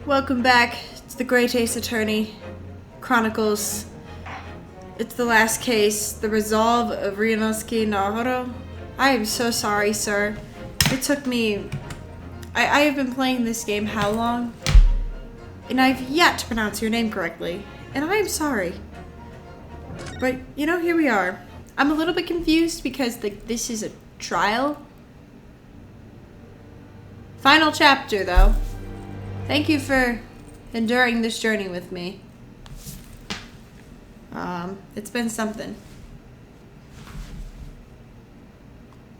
Welcome back to the Great Ace Attorney Chronicles. It's the last case, the resolve of Ryunosuke Naruhodo. I am so sorry, sir. It took me... I have been playing this game how long? And I've yet to pronounce your name correctly. And I am sorry. But, you know, here we are. I'm a little bit confused because this is a trial. Final chapter, though. Thank you for enduring this journey with me. It's been something.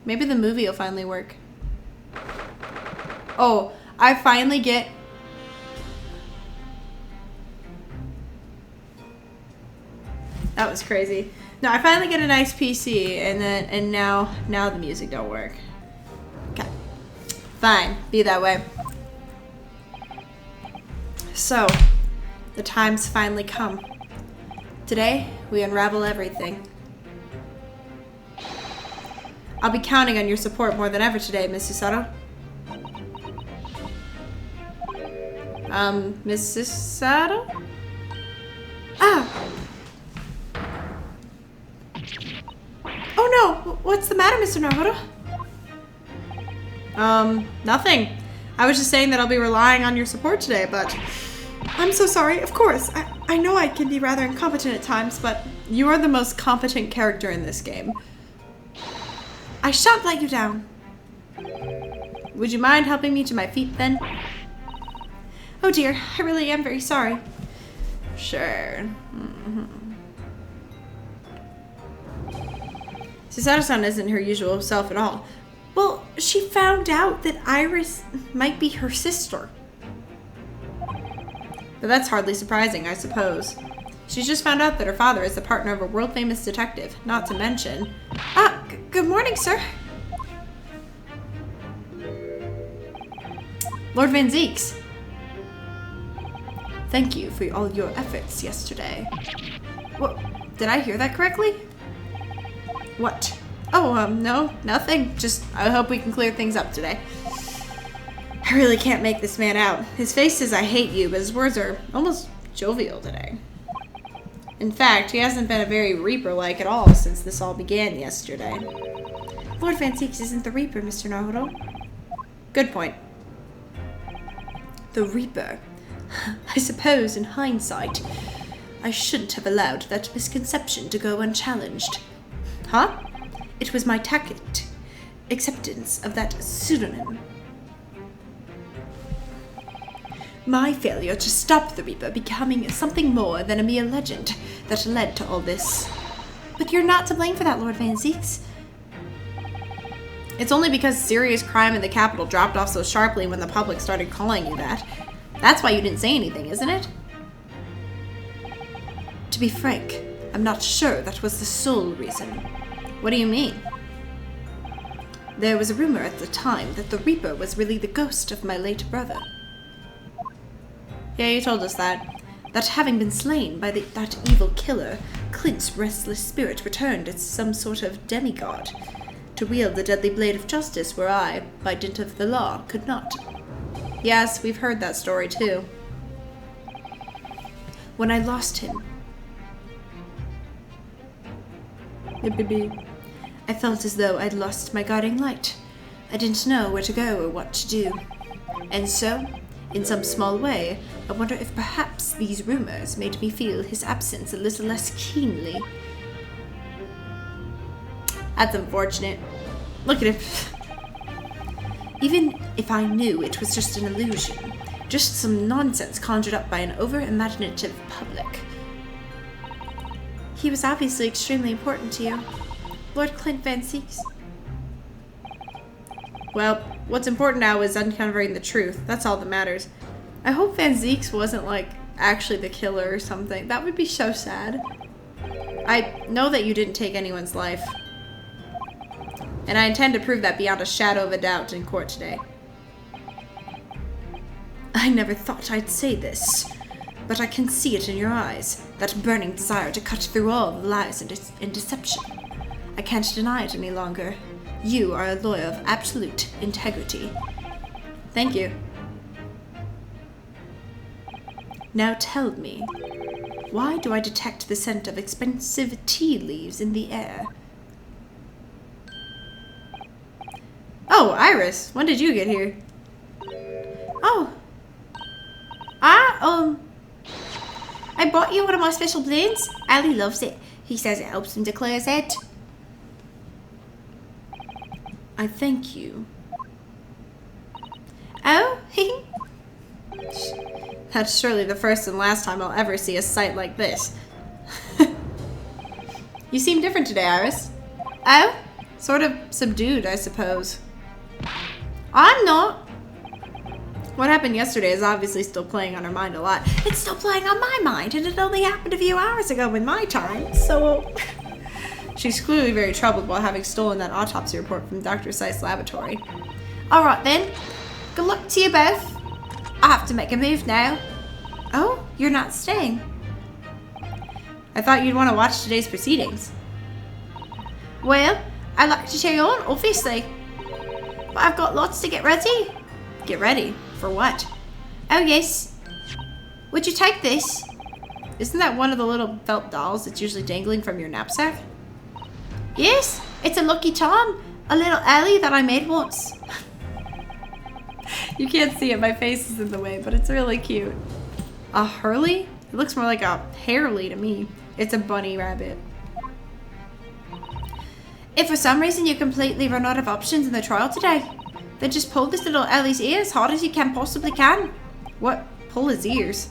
Maybe the movie will finally work. Oh, I finally get... That was crazy. No, I finally get a nice PC, and now the music don't work. Okay. Fine. Be that way. So, the time's finally come. Today, we unravel everything. I'll be counting on your support more than ever today, Miss Susato. Miss Susato? Ah! Oh no! What's the matter, Mr. Naruhodo? Nothing. I was just saying that I'll be relying on your support today, but... I'm so sorry, of course. I know I can be rather incompetent at times, but you are the most competent character in this game. I shan't let you down. Would you mind helping me to my feet, then? Oh dear, I really am very sorry. Sure. Susato-san isn't her usual self at all. Well, she found out that Iris might be her sister. But that's hardly surprising, I suppose. She's just found out that her father is the partner of a world-famous detective, not to mention... good morning, sir. Lord Van Zieks. Thank you for all your efforts yesterday. What? Did I hear that correctly? What? Oh, no, nothing. Just, I hope we can clear things up today. I really can't make this man out. His face says I hate you, but his words are almost jovial today. In fact, he hasn't been a very Reaper-like at all since this all began yesterday. Lord Van Zieks isn't the Reaper, Mr. Naruhodo. Good point. The Reaper. I suppose, in hindsight, I shouldn't have allowed that misconception to go unchallenged. Huh? It was my tacit acceptance of that pseudonym. My failure to stop the Reaper becoming something more than a mere legend that led to all this. But you're not to blame for that, Lord Van Zieks. It's only because serious crime in the capital dropped off so sharply when the public started calling you that. That's why you didn't say anything, isn't it? To be frank, I'm not sure that was the sole reason. What do you mean? There was a rumor at the time that the Reaper was really the ghost of my late brother. Yeah, you told us that. That having been slain by that evil killer, Clint's restless spirit returned as some sort of demigod, to wield the deadly blade of justice where I, by dint of the law, could not. Yes, we've heard that story too. When I lost him, I felt as though I'd lost my guiding light. I didn't know where to go or what to do. And so, in some small way, I wonder if perhaps these rumors made me feel his absence a little less keenly. That's unfortunate. Look at him. Even if I knew it was just an illusion, just some nonsense conjured up by an over-imaginative public. He was obviously extremely important to you. Lord Clint Van Zieks. Well, what's important now is uncovering the truth. That's all that matters. I hope Van Zieks wasn't, like, actually the killer or something. That would be so sad. I know that you didn't take anyone's life. And I intend to prove that beyond a shadow of a doubt in court today. I never thought I'd say this, but I can see it in your eyes. That burning desire to cut through all the lies and deception. I can't deny it any longer. You are a lawyer of absolute integrity. Thank you. Now tell me, why do I detect the scent of expensive tea leaves in the air? Oh, Iris, when did you get here? Oh. I bought you one of my special blends. Ali loves it. He says it helps him to clear his head. I thank you. Oh? That's surely the first and last time I'll ever see a sight like this. You seem different today, Iris. Oh? Sort of subdued, I suppose. I'm not. What happened yesterday is obviously still playing on her mind a lot. It's still playing on my mind, and it only happened a few hours ago in my time, so... She's clearly very troubled while having stolen that autopsy report from Dr. Seiss' laboratory. Alright then. Good luck to you both. I have to make a move now. Oh, you're not staying. I thought you'd want to watch today's proceedings. Well, I'd like to cheer you on, obviously. But I've got lots to get ready. Get ready? For what? Oh, yes. Would you take this? Isn't that one of the little felt dolls that's usually dangling from your knapsack? Yes, it's a Lucky Charm. A little alley that I made once. You can't see it, my face is in the way, but it's really cute. A Hurley? It looks more like a Hairley to me. It's a bunny rabbit. If for some reason you completely run out of options in the trial today, then just pull this little Ellie's ear as hard as you possibly can. What? Pull his ears?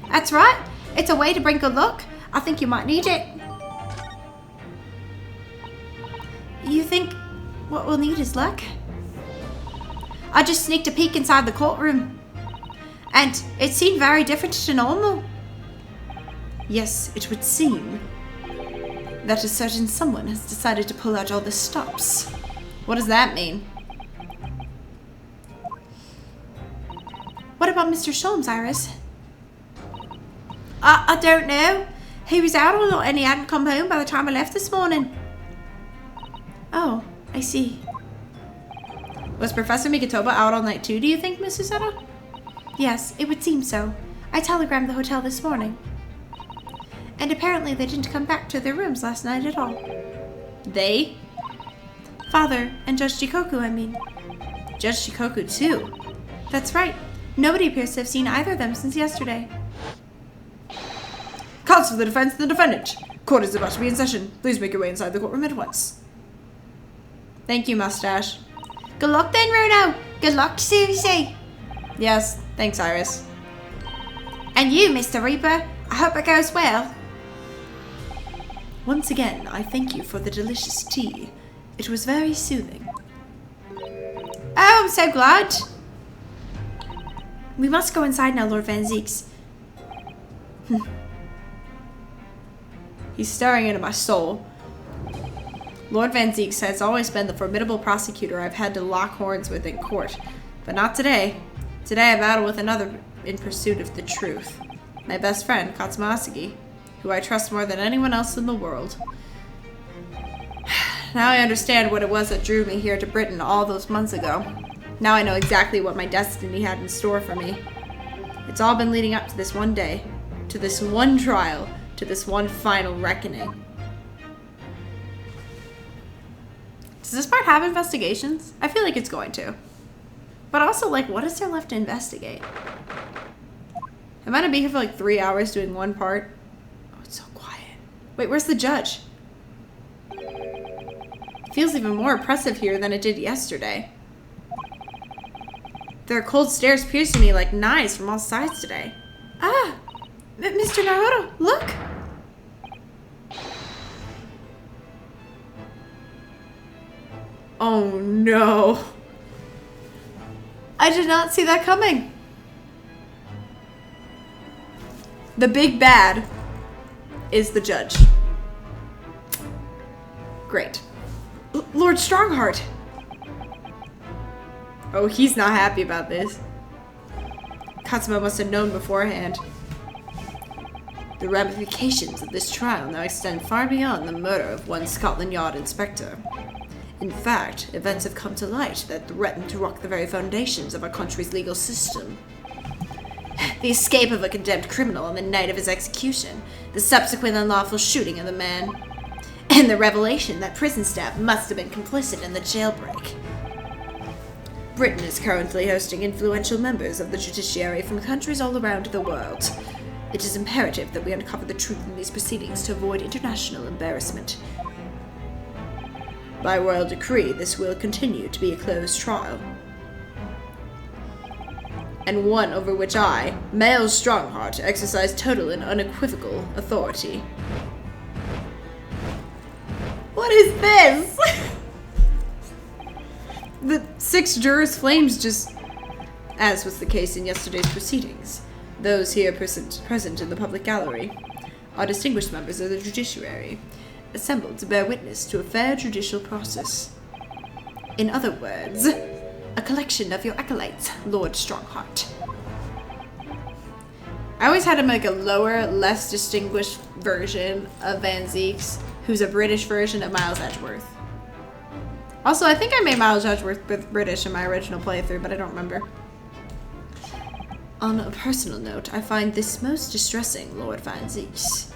That's right. It's a way to bring good luck. I think you might need it. You think what we'll need is luck? I just sneaked a peek inside the courtroom, and it seemed very different to normal. Yes, it would seem that a certain someone has decided to pull out all the stops. What does that mean? What about Mr. Sholmes, Iris? I don't know. He was out all night and he hadn't come home by the time I left this morning. Oh, I see. Was Professor Migatoba out all night too, do you think, Mrs. Etta? Yes, it would seem so. I telegrammed the hotel this morning. And apparently they didn't come back to their rooms last night at all. They? Father and Judge Jikoku, I mean. Judge Jikoku too? That's right. Nobody appears to have seen either of them since yesterday. Counsel for the defense and the defendant. Court is about to be in session. Please make your way inside the courtroom at once. Thank you, Mustache. Good luck then, Runo. Good luck, Susie. Yes, thanks, Iris. And you, Mr. Reaper. I hope it goes well. Once again, I thank you for the delicious tea. It was very soothing. Oh, I'm so glad. We must go inside now, Lord Van Zieks. He's staring into my soul. Lord Van Zieks has always been the formidable prosecutor I've had to lock horns with in court. But not today. Today I battle with another in pursuit of the truth. My best friend, Katsuma Asagi, who I trust more than anyone else in the world. Now I understand what it was that drew me here to Britain all those months ago. Now I know exactly what my destiny had in store for me. It's all been leading up to this one day, to this one trial, to this one final reckoning. Does this part have investigations? I feel like it's going to. But also, like, what is there left to investigate? I'm gonna be here for like 3 hours doing one part. Oh, it's so quiet. Wait, where's the judge? It feels even more oppressive here than it did yesterday. Their cold stares piercing me like knives from all sides today. Ah! Mr. Naruhodo, look! Oh no. I did not see that coming. The big bad is the judge. Great. Lord Strongheart. Oh, he's not happy about this. Katsuma must have known beforehand. The ramifications of this trial now extend far beyond the murder of one Scotland Yard inspector. In fact, events have come to light that threaten to rock the very foundations of our country's legal system. The escape of a condemned criminal on the night of his execution, the subsequent unlawful shooting of the man, and the revelation that prison staff must have been complicit in the jailbreak. Britain is currently hosting influential members of the judiciary from countries all around the world. It is imperative that we uncover the truth in these proceedings to avoid international embarrassment. By royal decree, this will continue to be a closed trial, and one over which I, Male Strongheart, exercise total and unequivocal authority. What is this? The 6 jurors' flames just, as was the case in yesterday's proceedings. Those here present in the public gallery are distinguished members of the judiciary, assembled to bear witness to a fair judicial process. In other words, a collection of your acolytes, Lord Strongheart. I always had him like a lower, less distinguished version of Van Zieks, who's a British version of Miles Edgeworth. Also, I think I made Miles Edgeworth British in my original playthrough, but I don't remember. On a personal note, I find this most distressing, Lord Van Zieks.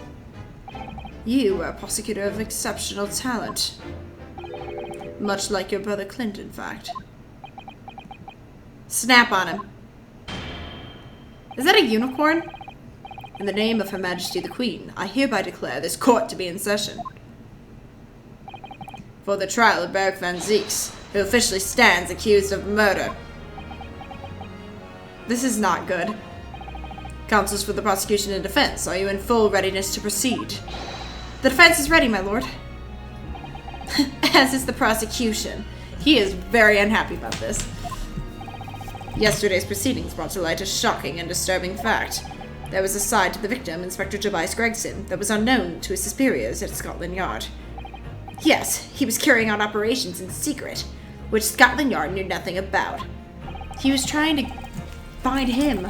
You are a prosecutor of exceptional talent. Much like your brother Clint, in fact. Snap on him. Is that a unicorn? In the name of Her Majesty the Queen, I hereby declare this court to be in session. For the trial of Baron Van Zieks, who officially stands accused of murder. This is not good. Counsels for the prosecution and defense, are you in full readiness to proceed? The defense is ready, my lord. As is the prosecution. He is very unhappy about this. Yesterday's proceedings brought to light a shocking and disturbing fact. There was a side to the victim, Inspector Tobias Gregson, that was unknown to his superiors at Scotland Yard. Yes, he was carrying out operations in secret, which Scotland Yard knew nothing about. He was trying to find him.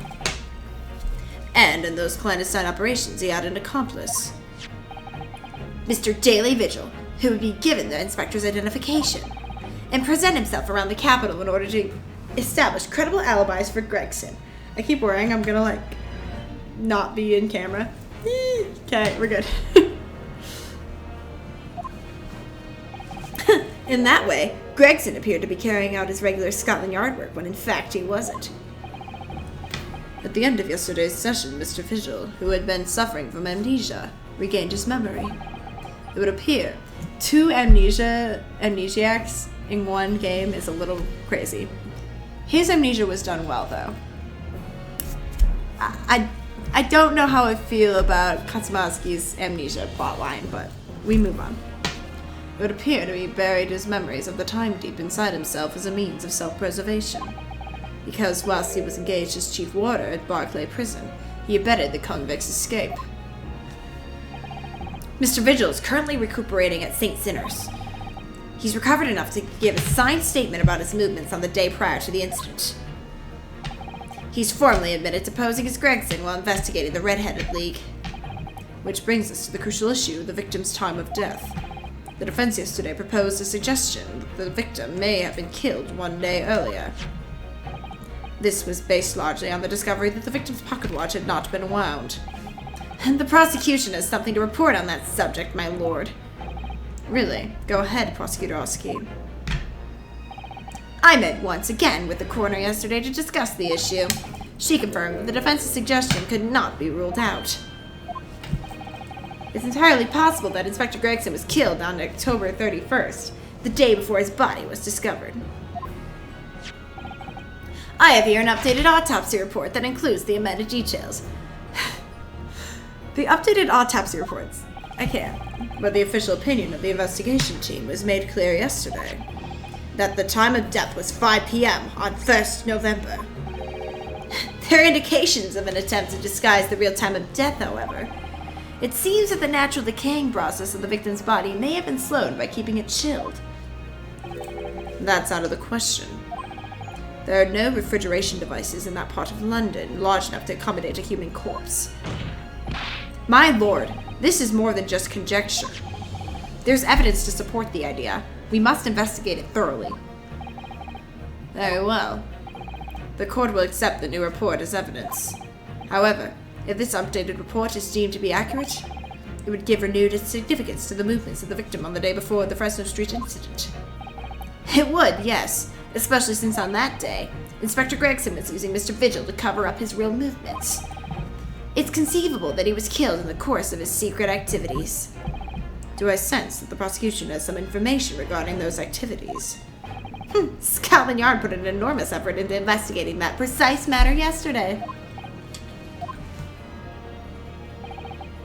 And in those clandestine operations, he had an accomplice. Mr. Daily Vigil, who would be given the inspector's identification, and present himself around the capital in order to establish credible alibis for Gregson. I keep worrying I'm gonna, not be in camera. Okay, we're good. In that way, Gregson appeared to be carrying out his regular Scotland Yard work when in fact he wasn't. At the end of yesterday's session, Mr. Vigil, who had been suffering from amnesia, regained his memory. It would appear 2 amnesiacs in one game is a little crazy. His amnesia was done well, though. I don't know how I feel about Katsumasuke's amnesia plotline, but we move on. It would appear to be buried his memories of the time deep inside himself as a means of self-preservation. Because whilst he was engaged as chief warder at Barclay Prison, he abetted the convict's escape. Mr. Vigil is currently recuperating at St. Sinner's. He's recovered enough to give a signed statement about his movements on the day prior to the incident. He's formally admitted to posing as Gregson while investigating the Red-Headed League. Which brings us to the crucial issue, the victim's time of death. The defense yesterday proposed a suggestion that the victim may have been killed one day earlier. This was based largely on the discovery that the victim's pocket watch had not been wound. And the prosecution has something to report on that subject, my lord. Really? Go ahead, Prosecutor Oski. I met once again with the coroner yesterday to discuss the issue. She confirmed that the defense's suggestion could not be ruled out. It's entirely possible that Inspector Gregson was killed on October 31st, the day before his body was discovered. I have here an updated autopsy report that includes the amended details. The updated autopsy reports. I can't. But the official opinion of the investigation team was made clear yesterday. That the time of death was 5 p.m. on 1st November. There are indications of an attempt to disguise the real time of death, however. It seems that the natural decaying process of the victim's body may have been slowed by keeping it chilled. That's out of the question. There are no refrigeration devices in that part of London large enough to accommodate a human corpse. My lord, this is more than just conjecture. There's evidence to support the idea. We must investigate it thoroughly. Very well. The court will accept the new report as evidence. However, if this updated report is deemed to be accurate, it would give renewed significance to the movements of the victim on the day before the Fresno Street incident. It would, yes, especially since on that day, Inspector Gregson was using Mr. Vigil to cover up his real movements. It's conceivable that he was killed in the course of his secret activities. Do I sense that the prosecution has some information regarding those activities? Scotland Yard put an enormous effort into investigating that precise matter yesterday.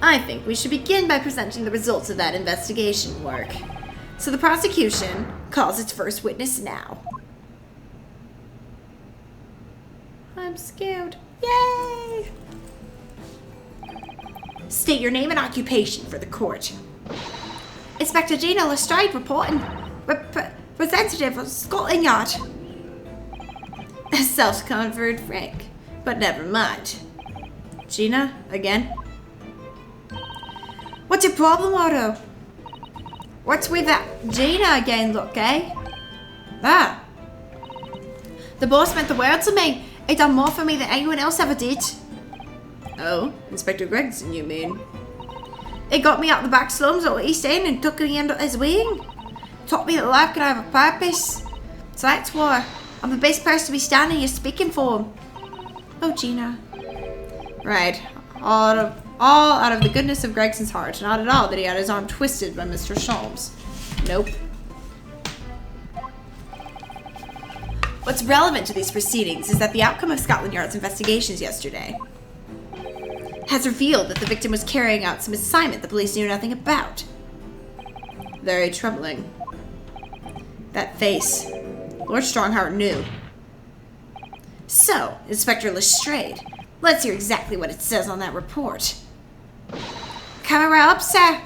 I think we should begin by presenting the results of that investigation work. So the prosecution calls its first witness now. I'm scared. Yay! State your name and occupation for the court. Inspector Gina Lestrade reporting. Representative of Scotland Yard. Self-conferred Frank. But never mind. Gina, again? What's your problem, Otto? What's with that Gina again, look, eh? Ah. The boss meant the world to me. He done more for me than anyone else ever did. Oh, Inspector Gregson, you mean? He got me out the back slums of East End and took me under his wing. Taught me that life can have a purpose. So that's why I'm the best person to be standing here speaking for him. Oh, Gina. Right. All out of the goodness of Gregson's heart. Not at all that he had his arm twisted by Mr. Sholmes. Nope. What's relevant to these proceedings is that the outcome of Scotland Yard's investigations yesterday has revealed that the victim was carrying out some assignment the police knew nothing about. Very troubling. That face. Lord Strongheart knew. So, Inspector Lestrade, let's hear exactly what it says on that report. Coming right up, sir.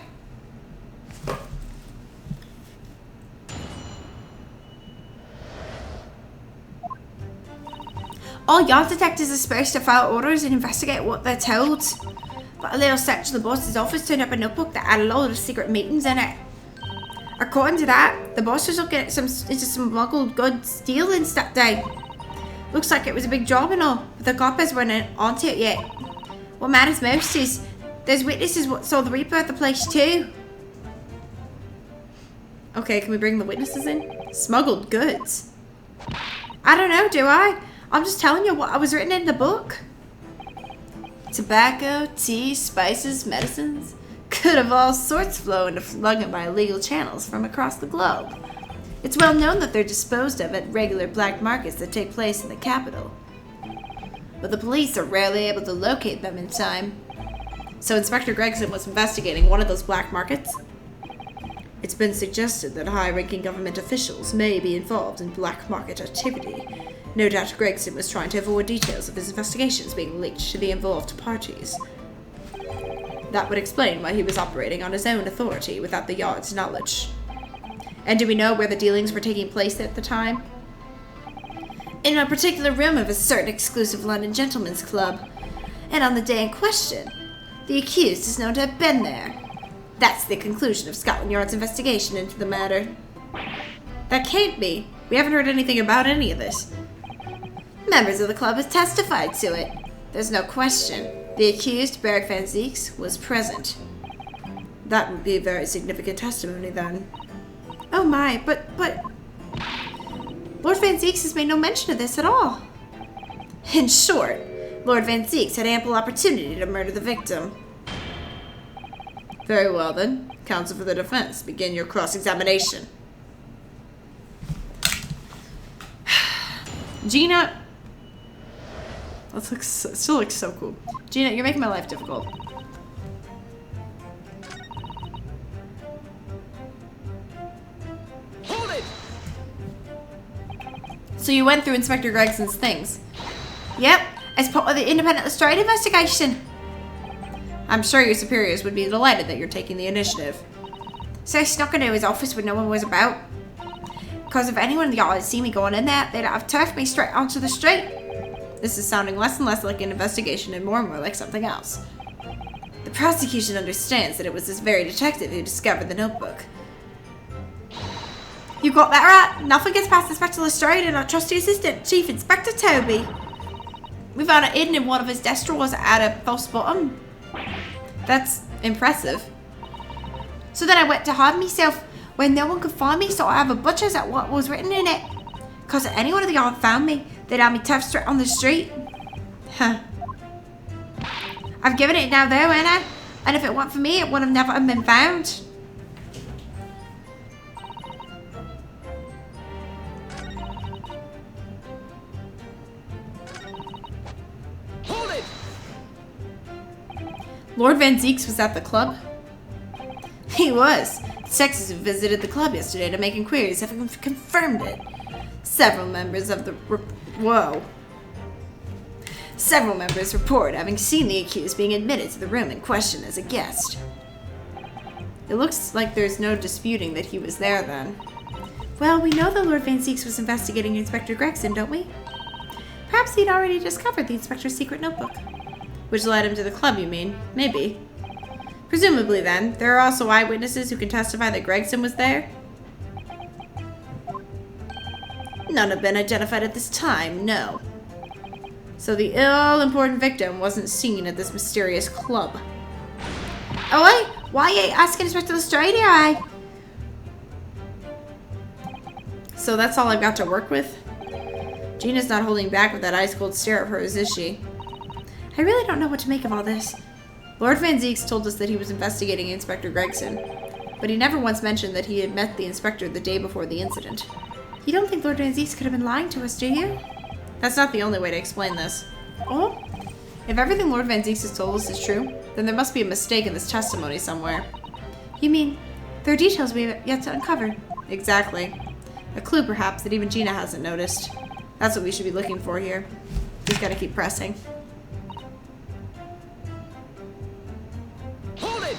All yard detectives are supposed to follow orders and investigate what they're told. But a little search of the boss's office turned up a notebook that had a load of secret meetings in it. According to that, the boss was looking at some smuggled goods dealings that day. Looks like it was a big job and all, but the coppers weren't onto it yet. What matters most is there's witnesses what saw the Reaper at the place too. Okay, can we bring the witnesses in? Smuggled goods. I don't know, do I? I'm just telling you what was written in the book. Tobacco, tea, spices, medicines. Could have all sorts flow into flung by illegal channels from across the globe. It's well known that they're disposed of at regular black markets that take place in the capital. But the police are rarely able to locate them in time. So Inspector Gregson was investigating one of those black markets? It's been suggested that high-ranking government officials may be involved in black market activity. No doubt Gregson was trying to avoid details of his investigations being leaked to the involved parties. That would explain why he was operating on his own authority without the Yard's knowledge. And do we know where the dealings were taking place at the time? In a particular room of a certain exclusive London gentleman's club. And on the day in question, the accused is known to have been there. That's the conclusion of Scotland Yard's investigation into the matter. That can't be. We haven't heard anything about any of this. Members of the club have testified to it. There's no question. The accused, Barrick Van Zeeks, was present. That would be a very significant testimony then. Oh my, but... Lord Van Zeeks has made no mention of this at all. In short, Lord Van Zeeks had ample opportunity to murder the victim. Very well then. Counsel for the defense, begin your cross-examination. Gina... That still looks so cool. Gina, you're making my life difficult. Hold it! So you went through Inspector Gregson's things? Yep, as part of the independent Lestrade investigation. I'm sure your superiors would be delighted that you're taking the initiative. So I snuck into his office when no one was about. Because if anyone in the yard had seen me going in there, they'd have turfed me straight onto the street. This is sounding less and less like an investigation and more and more like something else. The prosecution understands that it was this very detective who discovered the notebook. You got that right. Nothing gets past Inspector Lestrade and our trusty assistant, Chief Inspector Toby. We found it hidden in one of his desk drawers at a false bottom. That's impressive. So then I went to hide myself where no one could find me, so I have a butcher's at what was written in it. Cause if anyone of the yard found me, they'd have me tough straight on the street. Huh. I've given it now though, ain't I? And if it weren't for me, it would have never been found. Hold it! Lord Van Zeeks was at the club? He was. Detectives visited the club yesterday to make inquiries, having confirmed it. Several members report having seen the accused being admitted to the room in question as a guest. It looks like there's no disputing that he was there then. Well, we know that Lord Van Zeeks was investigating Inspector Gregson, don't we? Perhaps he'd already discovered the inspector's secret notebook. Which led him to the club, you mean? Maybe. Presumably then, there are also eyewitnesses who can testify that Gregson was there? None have been identified at this time, no. So the all-important victim wasn't seen at this mysterious club. Oh wait, why are you asking Inspector Lestrade here? So that's all I've got to work with? Gina's not holding back with that ice-cold stare of hers, is she? I really don't know what to make of all this. Lord Van Zeeks told us that he was investigating Inspector Gregson, but he never once mentioned that he had met the inspector the day before the incident. You don't think Lord Van Zeeks could have been lying to us, do you? That's not the only way to explain this. Oh? If everything Lord Van Zeeks has told us is true, then there must be a mistake in this testimony somewhere. You mean, there are details we have yet to uncover? Exactly. A clue, perhaps, that even Gina hasn't noticed. That's what we should be looking for here. Just gotta keep pressing. Hold it!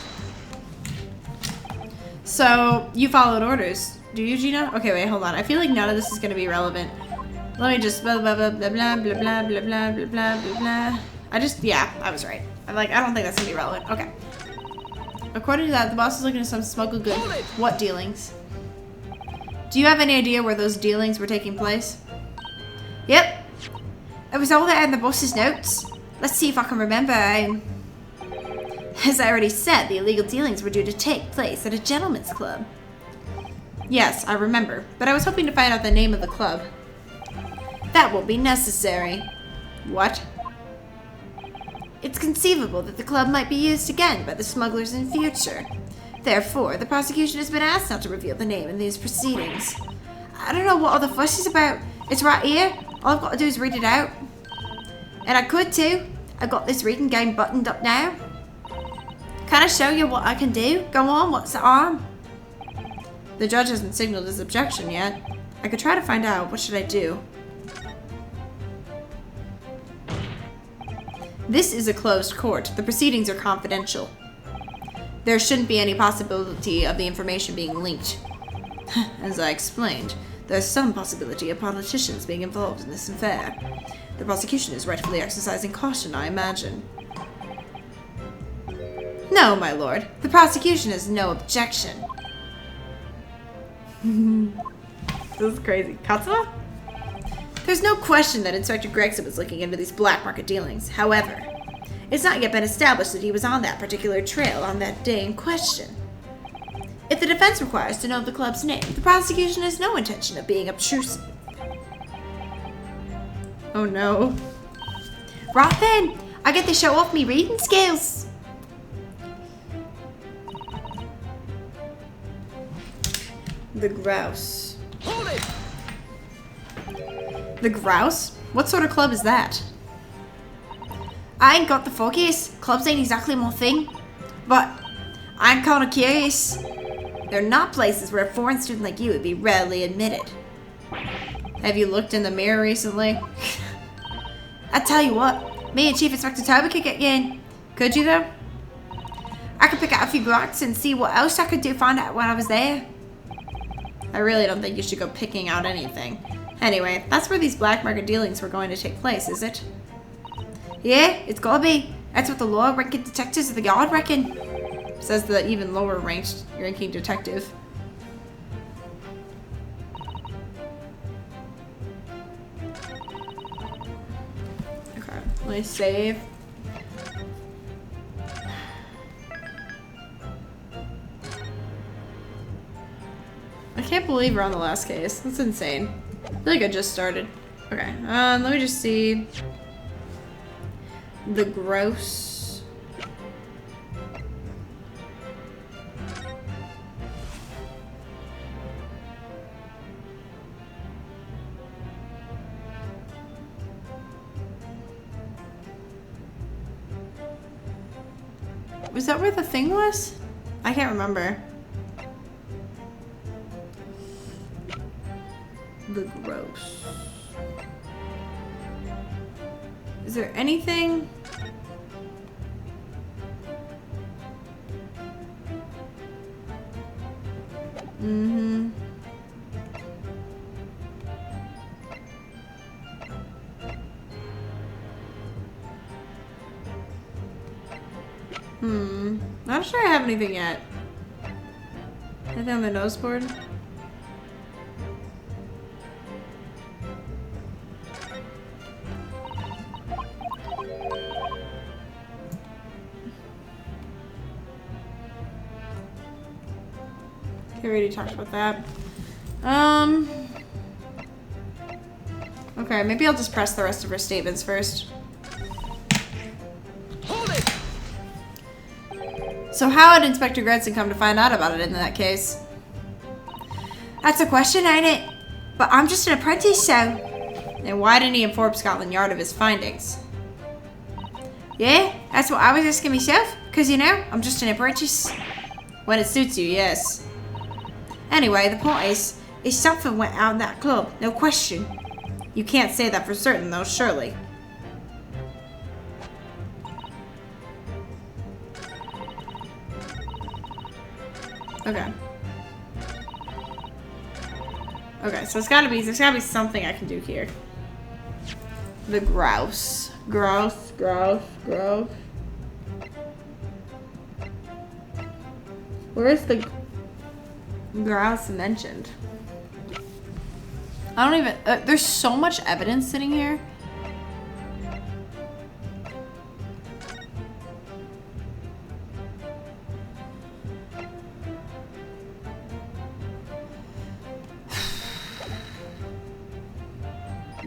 So, you followed orders. Do you, Gina? Okay, wait, hold on. I feel like none of this is gonna be relevant. Let me just blah blah blah blah blah blah blah blah blah blah blah blah. Yeah, I was right. I don't think that's gonna be relevant. Okay. According to that, the boss is looking at some smuggled goods. What dealings? Do you have any idea where those dealings were taking place? Yep. It was all there in the boss's notes. Let's see if I can remember. As I already said, the illegal dealings were due to take place at a gentleman's club. Yes, I remember, but I was hoping to find out the name of the club. That won't be necessary. What? It's conceivable that the club might be used again by the smugglers in future. Therefore, the prosecution has been asked not to reveal the name in these proceedings. I don't know what all the fuss is about. It's right here. All I've got to do is read it out. And I could too. I've got this reading game buttoned up now. Can I show you what I can do? Go on, what's the arm? The judge hasn't signaled his objection yet. I could try to find out. What should I do? This is a closed court. The proceedings are confidential. There shouldn't be any possibility of the information being leaked. As I explained, there's some possibility of politicians being involved in this affair. The prosecution is rightfully exercising caution, I imagine. No, my lord. The prosecution has no objection. This is crazy. Katsuha? There's no question that Inspector Gregson was looking into these black market dealings. However, it's not yet been established that he was on that particular trail on that day in question. If the defense requires to know the club's name, the prosecution has no intention of being obtrusive. Oh no. Right then, I get to show off me reading skills. The grouse. Hold it! The grouse? What sort of club is that? I ain't got the foggiest. Clubs ain't exactly my thing. But I'm kinda curious. They're not places where a foreign student like you would be readily admitted. Have you looked in the mirror recently? I tell you what, me and Chief Inspector Toby could get you in. Could you though? I could pick out a few blocks and see what else I could do find out when I was there. I really don't think you should go picking out anything. Anyway, that's where these black market dealings were going to take place, is it? Yeah, it's gotta be. That's what the lower-ranking detectives of the yard reckon. Says the even lower-ranking detective. Okay. Nice save. I can't believe we're on the last case. That's insane. I feel like I just started. Okay, let me just see. The gross. Was that where the thing was? I can't remember. The gross. Is there anything? Mm-hmm. Not sure I have anything yet. Anything on the nose board? Okay, we already talked about that. Okay, maybe I'll just press the rest of her statements first. So how had Inspector Gredson come to find out about it in that case? That's a question, ain't it? But I'm just an apprentice, so... And why didn't he inform Scotland Yard of his findings? Yeah, that's what I was asking myself. Because, you know, I'm just an apprentice. When it suits you, yes. Anyway, the point is something went out in that club, no question. You can't say that for certain, though, surely. Okay. Okay, so there's gotta be something I can do here. The grouse. Grouse. Where is the grouse mentioned? I don't even, there's so much evidence sitting here.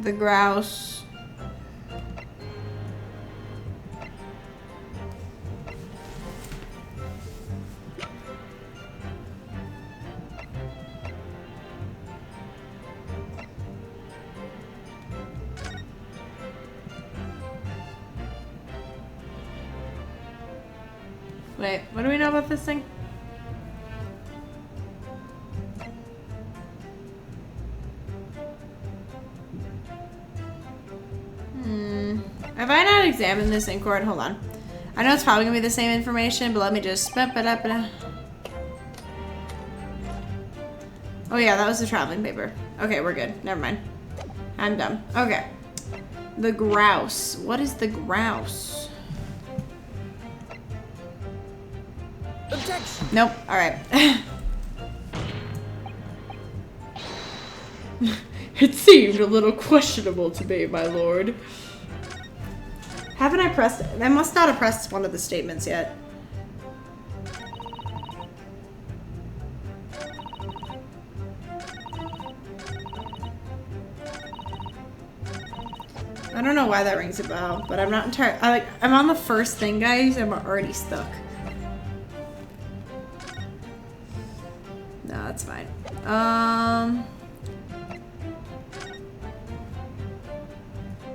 The grouse. Wait, what do we know about this thing? Have I not examined this in court? Hold on. I know it's probably gonna be the same information, but let me just... Oh yeah, that was the traveling paper. Okay, we're good. Never mind. I'm done. Okay. The grouse. What is the grouse? Objection. Nope. Alright. It seemed a little questionable to me, my lord. Haven't I pressed... I must not have pressed one of the statements yet. I don't know why that rings a bell, but I'm not entirely... I'm on the first thing, guys. I'm already stuck. No, that's fine.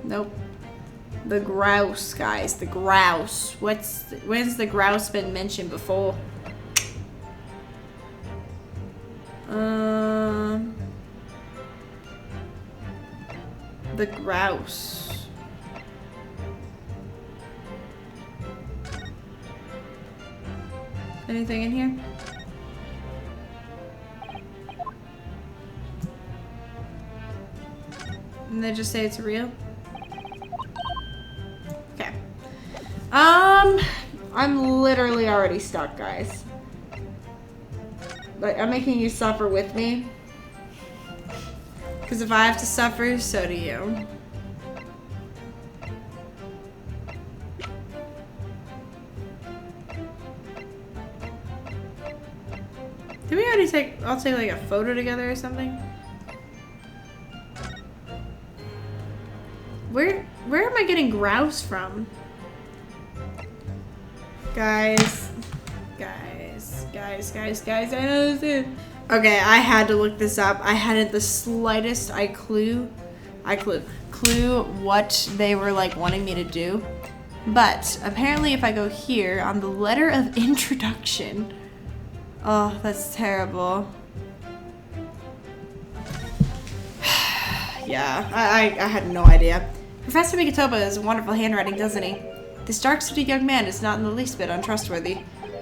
Nope. The grouse, guys. The grouse. When's the grouse been mentioned before? The grouse. Anything in here? And they just say it's real? Okay. I'm literally already stuck, guys. Like, I'm making you suffer with me. Because if I have to suffer, so do you. Did we already take, I'll take like a photo together or something? Where am I getting grouse from? Guys, I know this. Okay, I had to look this up. I hadn't the slightest clue what they were like wanting me to do. But apparently if I go here on the letter of introduction, oh, that's terrible. Yeah, I had no idea. Professor Mikitoba has wonderful handwriting, doesn't he? This dark-suited young man is not in the least bit untrustworthy.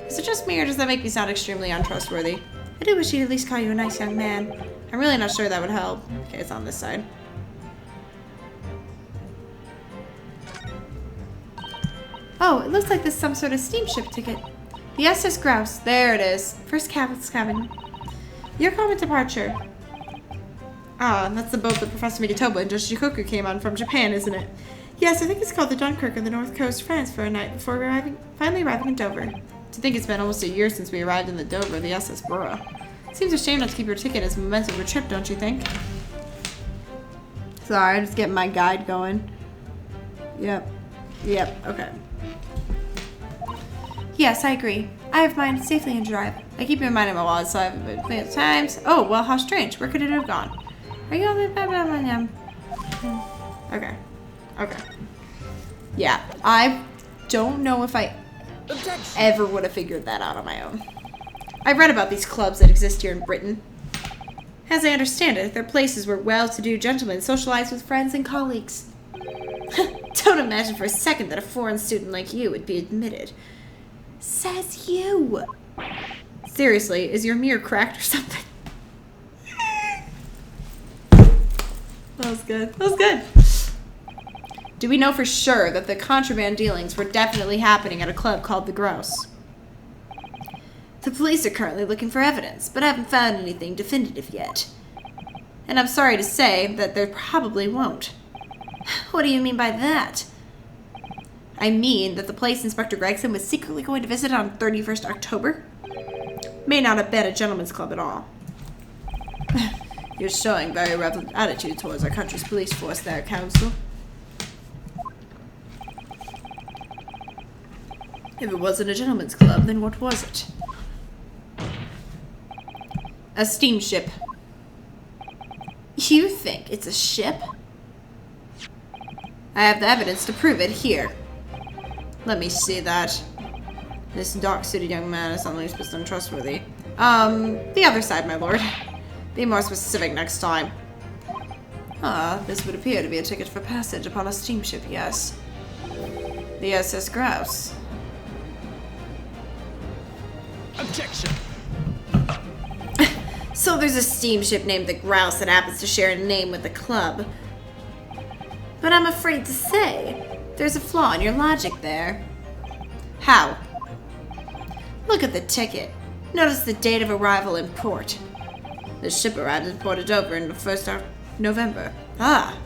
Is it just me, or does that make me sound extremely untrustworthy? I do wish he'd at least call you a nice young man. I'm really not sure that would help. Okay, it's on this side. Oh, it looks like there's some sort of steamship ticket. The SS Grouse. There it is. First cabin. Your common departure. Ah, that's the boat that Professor Mikitoba and Judge Shikoku came on from Japan, isn't it? Yes, I think it's called the Dunkirk of the North Coast, France, for a night before finally arriving in Dover. To think it's been almost a year since we arrived in the Dover, the SS Borough. Seems a shame not to keep your ticket as a memento of your trip, don't you think? Sorry, I'm just getting my guide going. Yep, okay. Yes, I agree. I have mine safely in drive. I keep in mind in my wallet, so I haven't been plenty of times. Oh, well, how strange. Where could it have gone? Are you on the Okay. Yeah, I don't know if I ever would have figured that out on my own. I read about these clubs that exist here in Britain. As I understand it, they're places where well-to-do gentlemen socialize with friends and colleagues. Don't imagine for a second that a foreign student like you would be admitted. Says you. Seriously, is your mirror cracked or something? That was good. Do we know for sure that the contraband dealings were definitely happening at a club called the Grouse? The police are currently looking for evidence, but haven't found anything definitive yet. And I'm sorry to say that there probably won't. What do you mean by that? I mean that the place Inspector Gregson was secretly going to visit on 31st October may not have been a gentleman's club at all. You're showing very reverent attitude towards our country's police force there, Counsel. If it wasn't a gentleman's club, then what was it? A steamship. You think it's a ship? I have the evidence to prove it here. Let me see that. This dark-suited young man is suddenly supposed to be untrustworthy. The other side, my lord. Be more specific next time. Ah, this would appear to be a ticket for passage upon a steamship, yes. The SS Grouse. Objection! So there's a steamship named the Grouse that happens to share a name with the club. But I'm afraid to say, there's a flaw in your logic there. How? Look at the ticket. Notice the date of arrival in port. The ship arrived in Port of Dover on the 1st of November. Ah!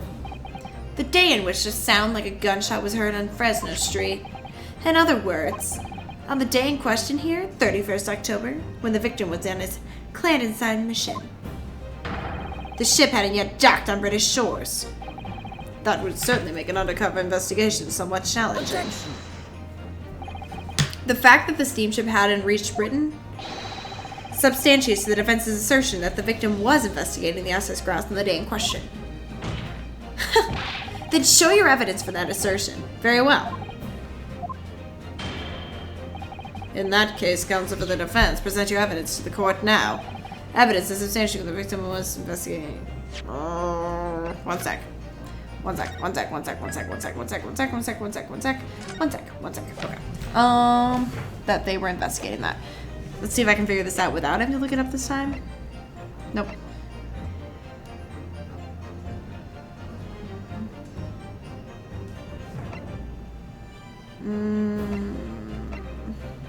The day in which the sound like a gunshot was heard on Fresno Street. In other words, on the day in question here, 31st October, when the victim was on his clandestine mission. The ship hadn't yet docked on British shores. That would certainly make an undercover investigation somewhat challenging. The fact that the steamship hadn't reached Britain substantiates the defense's assertion that the victim was investigating the SS Grouse on the day in question. Then show your evidence for that assertion. Very well. In that case, counsel for the defense, present your evidence to the court now. Evidence is substantiating the victim was investigating. One sec. Okay. That they were investigating that. Let's see if I can figure this out without having to look it up this time. Nope.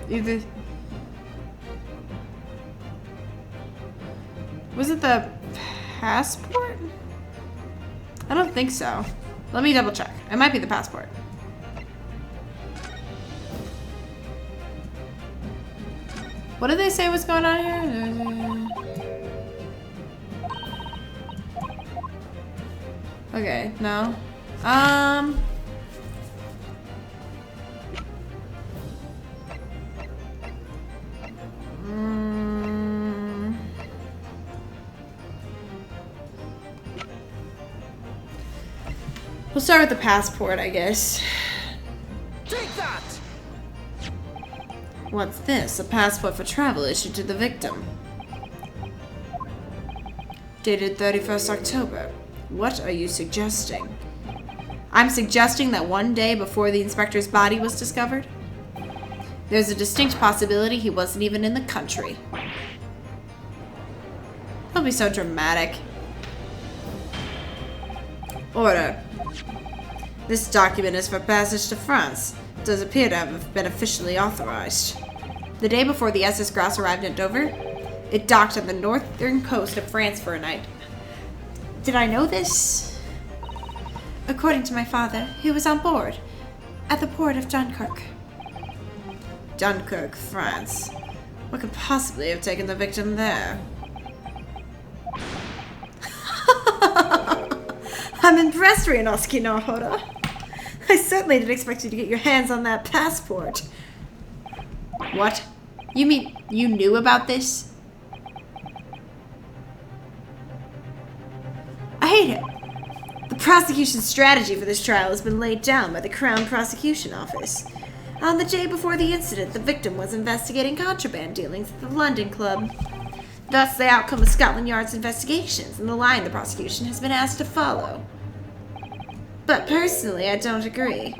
Either... Was it the passport? I don't think so. Let me double check. It might be the passport. What did they say was going on here? Okay, no. We'll start with the passport, I guess. Take that! What's this? A passport for travel issued to the victim. Dated 31st October. What are you suggesting? I'm suggesting that one day before the inspector's body was discovered, there's a distinct possibility he wasn't even in the country. Don't be so dramatic. Order. This document is for passage to France. It does appear to have been officially authorized. The day before the SS Grouse arrived at Dover, it docked on the northern coast of France for a night. Did I know this? According to my father, he was on board at the port of Dunkirk. Dunkirk, France. What could possibly have taken the victim there? I'm impressed, Ryunosuke Naruhodo. I certainly didn't expect you to get your hands on that passport. What? You mean you knew about this? I hate it. The prosecution's strategy for this trial has been laid down by the Crown Prosecution Office. On the day before the incident, the victim was investigating contraband dealings at the London Club. Thus, the outcome of Scotland Yard's investigations and the line the prosecution has been asked to follow. But personally, I don't agree.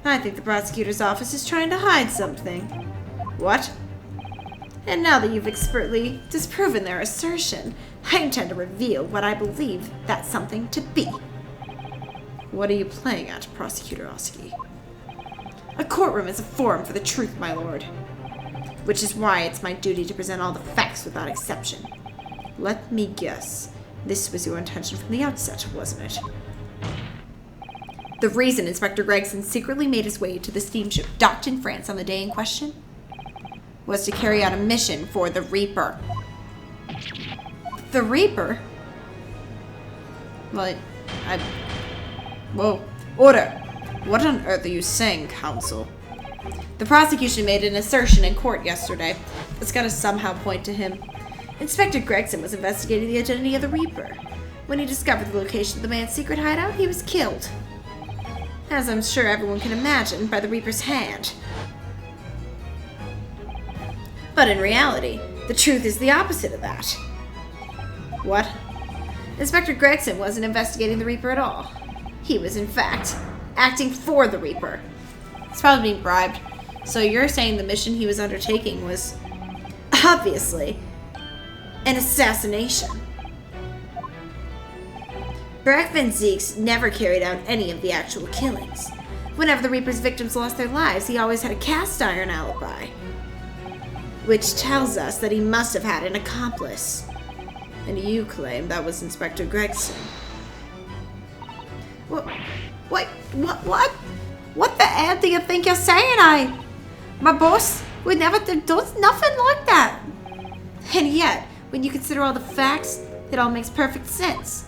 I think the prosecutor's office is trying to hide something. What? And now that you've expertly disproven their assertion, I intend to reveal what I believe that something to be. What are you playing at, Prosecutor Oski? A courtroom is a forum for the truth, my lord. Which is why it's my duty to present all the facts without exception. Let me guess. This was your intention from the outset, wasn't it? The reason Inspector Gregson secretly made his way to the steamship docked in France on the day in question was to carry out a mission for the Reaper. The Reaper? Well, Whoa. Order! What on earth are you saying, counsel? The prosecution made an assertion in court yesterday. It's gotta somehow point to him. Inspector Gregson was investigating the identity of the Reaper. When he discovered the location of the man's secret hideout, he was killed. As I'm sure everyone can imagine, by the Reaper's hand. But in reality, the truth is the opposite of that. What? Inspector Gregson wasn't investigating the Reaper at all. He was, in fact, acting for the Reaper. He's probably being bribed. So you're saying the mission he was undertaking was, obviously, an assassination. Barak Van Zieks never carried out any of the actual killings. Whenever the Reaper's victims lost their lives, he always had a cast iron alibi. Which tells us that he must have had an accomplice. And you claim that was Inspector Gregson. What the hell do you think you're saying? My boss would never do nothing like that. And yet, when you consider all the facts, it all makes perfect sense.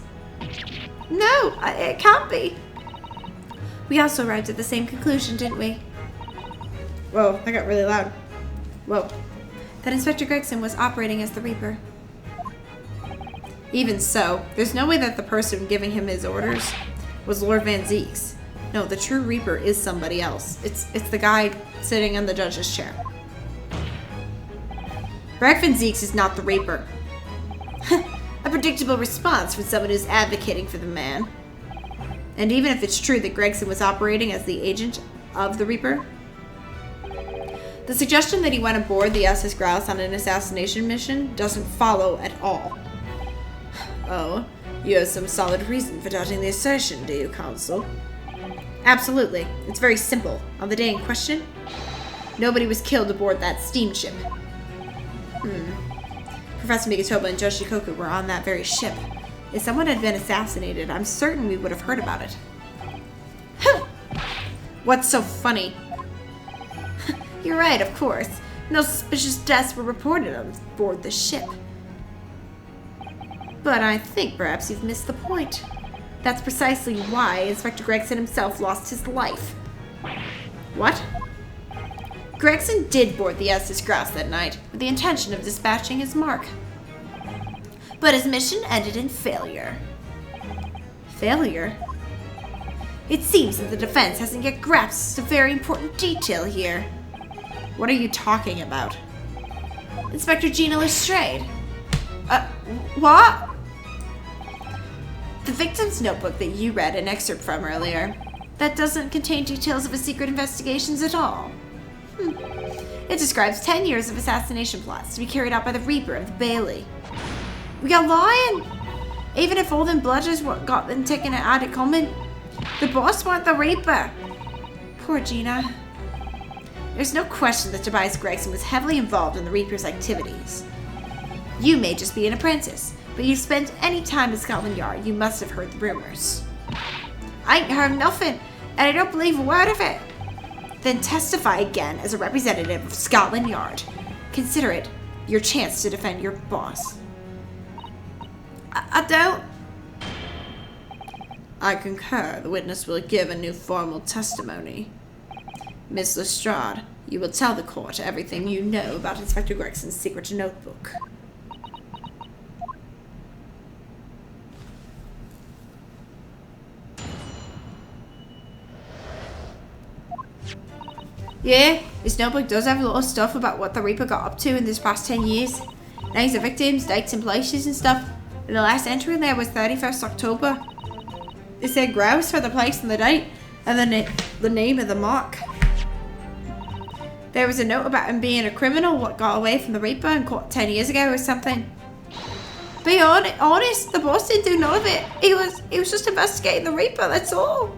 No, it can't be. We also arrived at the same conclusion, didn't we? Whoa, that got really loud. Whoa. That Inspector Gregson was operating as the Reaper. Even so, there's no way that the person giving him his orders was Lord Van Zieks. No, the true Reaper is somebody else. It's the guy sitting in the judge's chair. Barak Van Zieks is not the Reaper. A predictable response from someone who's advocating for the man. And even if it's true that Gregson was operating as the agent of the Reaper, the suggestion that he went aboard the SS Grouse on an assassination mission doesn't follow at all. Oh, you have some solid reason for doubting the assertion, do you, counsel? Absolutely. It's very simple. On the day in question, nobody was killed aboard that steamship. Professor Migatoba and Joe Shikoku were on that very ship. If someone had been assassinated, I'm certain we would have heard about it. What's so funny? You're right, of course. No suspicious deaths were reported on board the ship. But I think perhaps you've missed the point. That's precisely why Inspector Gregson himself lost his life. What? Gregson did board the Estes Grouse that night with the intention of dispatching his mark. But his mission ended in failure. Failure? It seems that the defense hasn't yet grasped a very important detail here. What are you talking about? Inspector Gina Lestrade. What? The victim's notebook that you read an excerpt from earlier, that doesn't contain details of his secret investigations at all. It describes 10 years of assassination plots to be carried out by the Reaper of the Bailey. We are lying! Even if all them bludgers what got them taken out of common, the boss weren't the Reaper. Poor Gina. There's no question that Tobias Gregson was heavily involved in the Reaper's activities. You may just be an apprentice, but you've spent any time at Scotland Yard, you must have heard the rumors. I ain't heard nothing, and I don't believe a word of it. Then testify again as a representative of Scotland Yard. Consider it your chance to defend your boss. I don't. I concur. The witness will give a new formal testimony. Miss Lestrade, you will tell the court everything you know about Inspector Gregson's secret notebook. Yeah, his notebook does have a lot of stuff about what the Reaper got up to in this past 10 years. Names of victims, dates and places and stuff. And the last entry in there was 31st October. It said grouse for the place and the date, and then the name of the mark. There was a note about him being a criminal what got away from the Reaper and caught 10 years ago or something. Be honest, the boss didn't do none of it. He was just investigating the Reaper, that's all.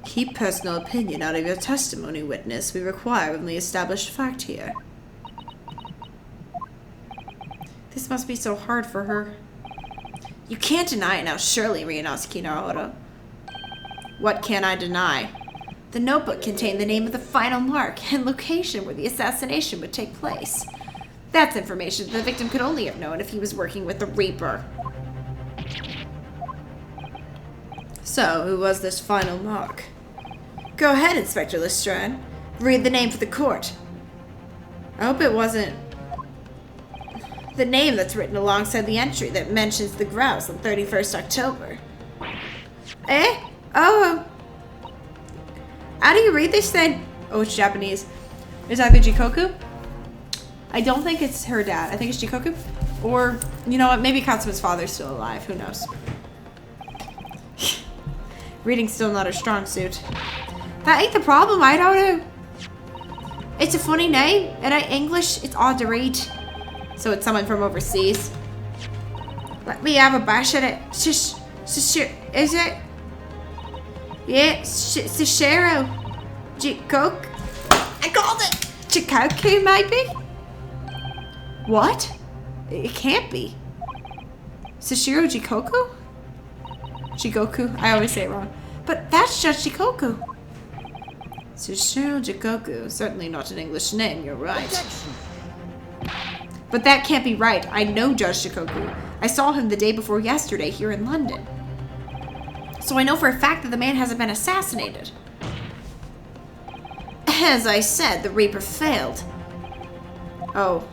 Keep personal opinion out of your testimony, witness. We require only established fact here. This must be so hard for her. You can't deny it now, surely, Ryunosuke Naruhodo. What can I deny? The notebook contained the name of the final mark and location where the assassination would take place. That's information the victim could only have known if he was working with the Reaper. So, who was this final mark? Go ahead, Inspector Lestrade. Read the name for the court. I hope it wasn't the name that's written alongside the entry that mentions the grouse on 31st October. Eh? Oh. How do you read this then? Oh, it's Japanese. Is that the Jikoku? I don't think it's her dad. I think it's Jikoku. Or, you know what? Maybe Katsuma's father's still alive. Who knows? Reading's still not her strong suit. That ain't the problem, I don't know. It's a funny name. It ain't English. It's odd to read. So it's someone from overseas. Let me have a bash at it. Is it? Yeah, Sashiro. Jikoku. I called it. Jikoku, maybe? What? It can't be. Sashiro Jikoku? Jigoku? I always say it wrong. But that's just Jikoku. Sashiro Jikoku. Certainly not an English name, you're right. But that can't be right. I know Judge Jikoku. I saw him the day before yesterday here in London. So I know for a fact that the man hasn't been assassinated. As I said, the Reaper failed. Oh.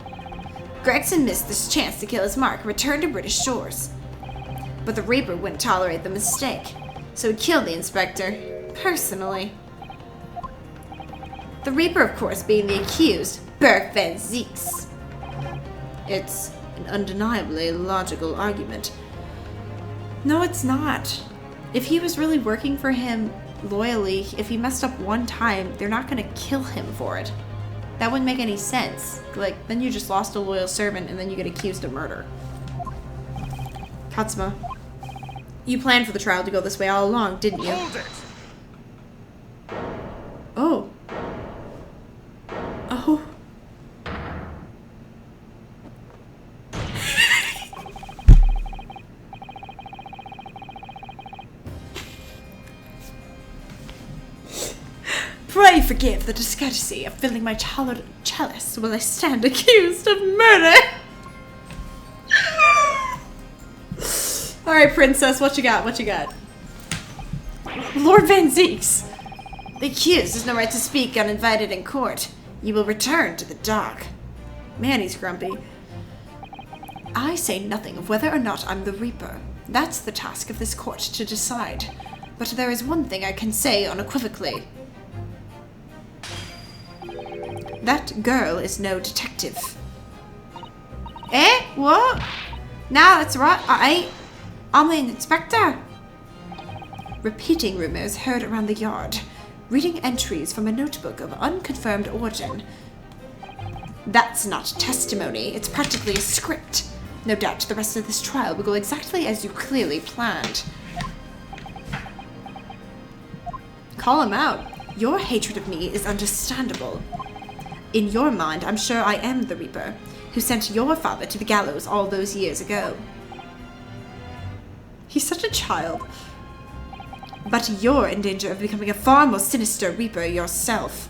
Gregson missed this chance to kill his mark and return to British shores. But the Reaper wouldn't tolerate the mistake, so he killed the inspector, personally. The Reaper, of course, being the accused, Burke Van Zeeks. It's an undeniably logical argument. No, it's not. If he was really working for him loyally, if he messed up one time, they're not going to kill him for it. That wouldn't make any sense. Like, then you just lost a loyal servant and then you get accused of murder. Katsuma, you planned for the trial to go this way all along, didn't you? Hold it! Oh. Oh. forgive the discourtesy of filling my chalice while I stand accused of murder. Alright, princess, what you got? What you got? Lord Van Zeeks. The accused has no right to speak uninvited in court. You will return to the dock. Man, he's grumpy. I say nothing of whether or not I'm the Reaper. That's the task of this court to decide. But there is one thing I can say unequivocally. That girl is no detective. Eh? What? No, that's right. I'm an inspector. Repeating rumors heard around the yard. Reading entries from a notebook of unconfirmed origin. That's not testimony. It's practically a script. No doubt the rest of this trial will go exactly as you clearly planned. Call him out. Your hatred of me is understandable. In your mind, I'm sure I am the Reaper, who sent your father to the gallows all those years ago. He's such a child. But you're in danger of becoming a far more sinister Reaper yourself.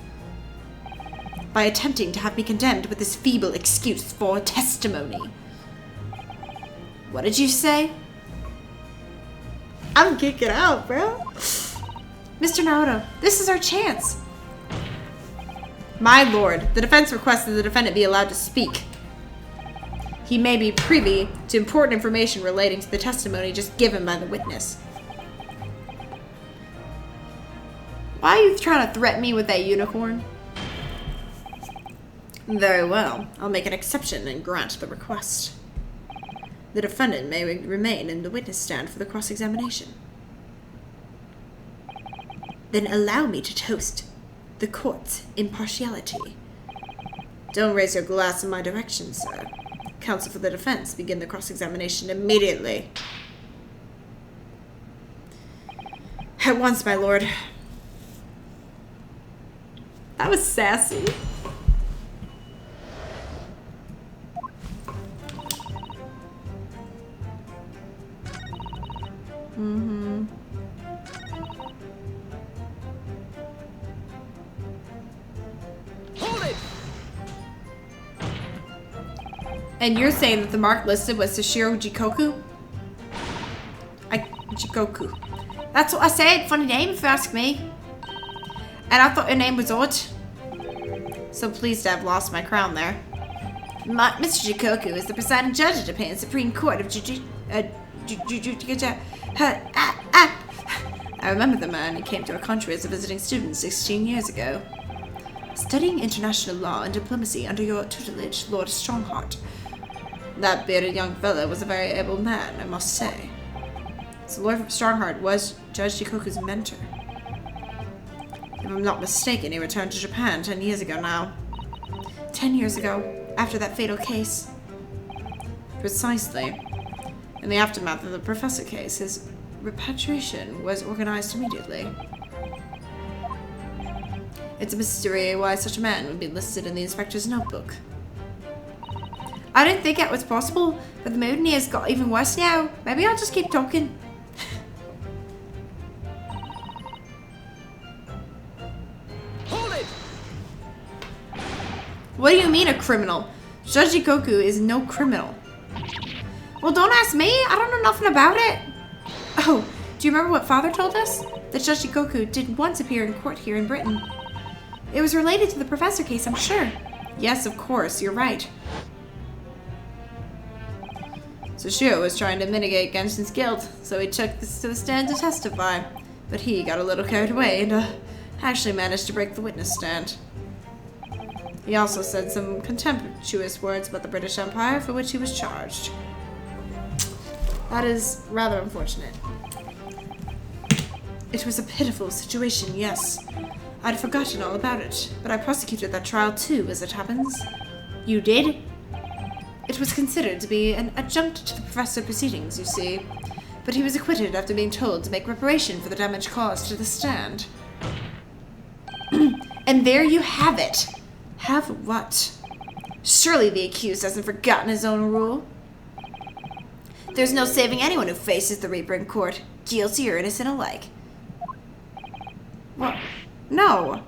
By attempting to have me condemned with this feeble excuse for testimony. What did you say? I'm geeking out, bro. Mr. Naruhodo, this is our chance. My lord, the defense requests that the defendant be allowed to speak. He may be privy to important information relating to the testimony just given by the witness. Why are you trying to threaten me with that unicorn? Very well. I'll make an exception and grant the request. The defendant may remain in the witness stand for the cross-examination. Then allow me to toast the court's impartiality. Don't raise your glass in my direction, sir. Counsel for the defense, begin the cross-examination immediately. At once, my lord. That was sassy. Hold it! And you're saying that the mark listed was Sashiro Jikoku? Jikoku. That's what I said. Funny name, if you ask me. And I thought your name was odd. So pleased to have lost my crown there. Mr. Jikoku is the presiding judge of Japan's Supreme Court of I remember the man who came to our country as a visiting student 16 years ago. Studying international law and diplomacy under your tutelage, Lord Strongheart. That bearded young fellow was a very able man, I must say. So Lord Strongheart was Judge Jikoku's mentor. If I'm not mistaken, he returned to Japan 10 years ago now. 10 years ago, after that fatal case. Precisely. In the aftermath of the professor case, his repatriation was organized immediately. It's a mystery why such a man would be listed in the inspector's notebook. I didn't think it was possible, but the mutiny has got even worse now. Maybe I'll just keep talking. Hold it! What do you mean a criminal? Judge Jikoku is no criminal. Well, don't ask me. I don't know nothing about it. Oh, do you remember what Father told us? That Judge Jikoku did once appear in court here in Britain. It was related to the professor case, I'm sure. Yes, of course, you're right. Sashiro was trying to mitigate Genshin's guilt, so he took this to the stand to testify. But he got a little carried away and actually managed to break the witness stand. He also said some contemptuous words about the British Empire for which he was charged. That is rather unfortunate. It was a pitiful situation, yes. I'd forgotten all about it, but I prosecuted that trial too, as it happens. You did? It was considered to be an adjunct to the professor proceedings, you see. But he was acquitted after being told to make reparation for the damage caused to the stand. And there you have it. Have what? Surely the accused hasn't forgotten his own rule. There's no saving anyone who faces the Reaper in court, guilty or innocent alike. What? No.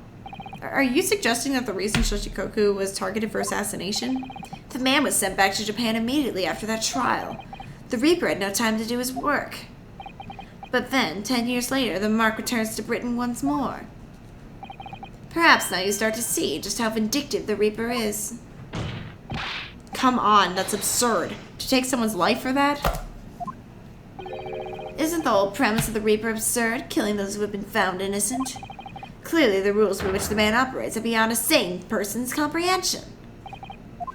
Are you suggesting that the reason Shoshikoku was targeted for assassination? The man was sent back to Japan immediately after that trial. The Reaper had no time to do his work. But then, 10 years later, the mark returns to Britain once more. Perhaps now you start to see just how vindictive the Reaper is. Come on, that's absurd. To take someone's life for that? Isn't the whole premise of the Reaper absurd, killing those who have been found innocent? Clearly, the rules by which the man operates are beyond a sane person's comprehension.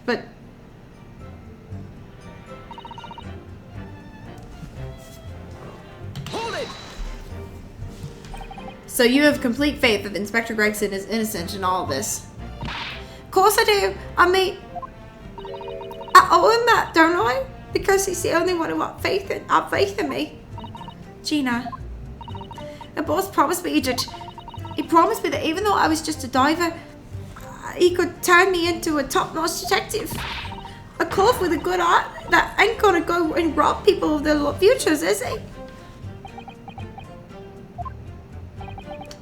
But... Hold it! So you have complete faith that Inspector Gregson is innocent in all of this? Of course I do. I mean, I owe him that, don't I? Because he's the only one who had faith in me. Gina, the boss promised me he promised me that even though I was just a diver, he could turn me into a top-notch detective. A cove with a good heart that ain't gonna go and rob people of their futures, is he?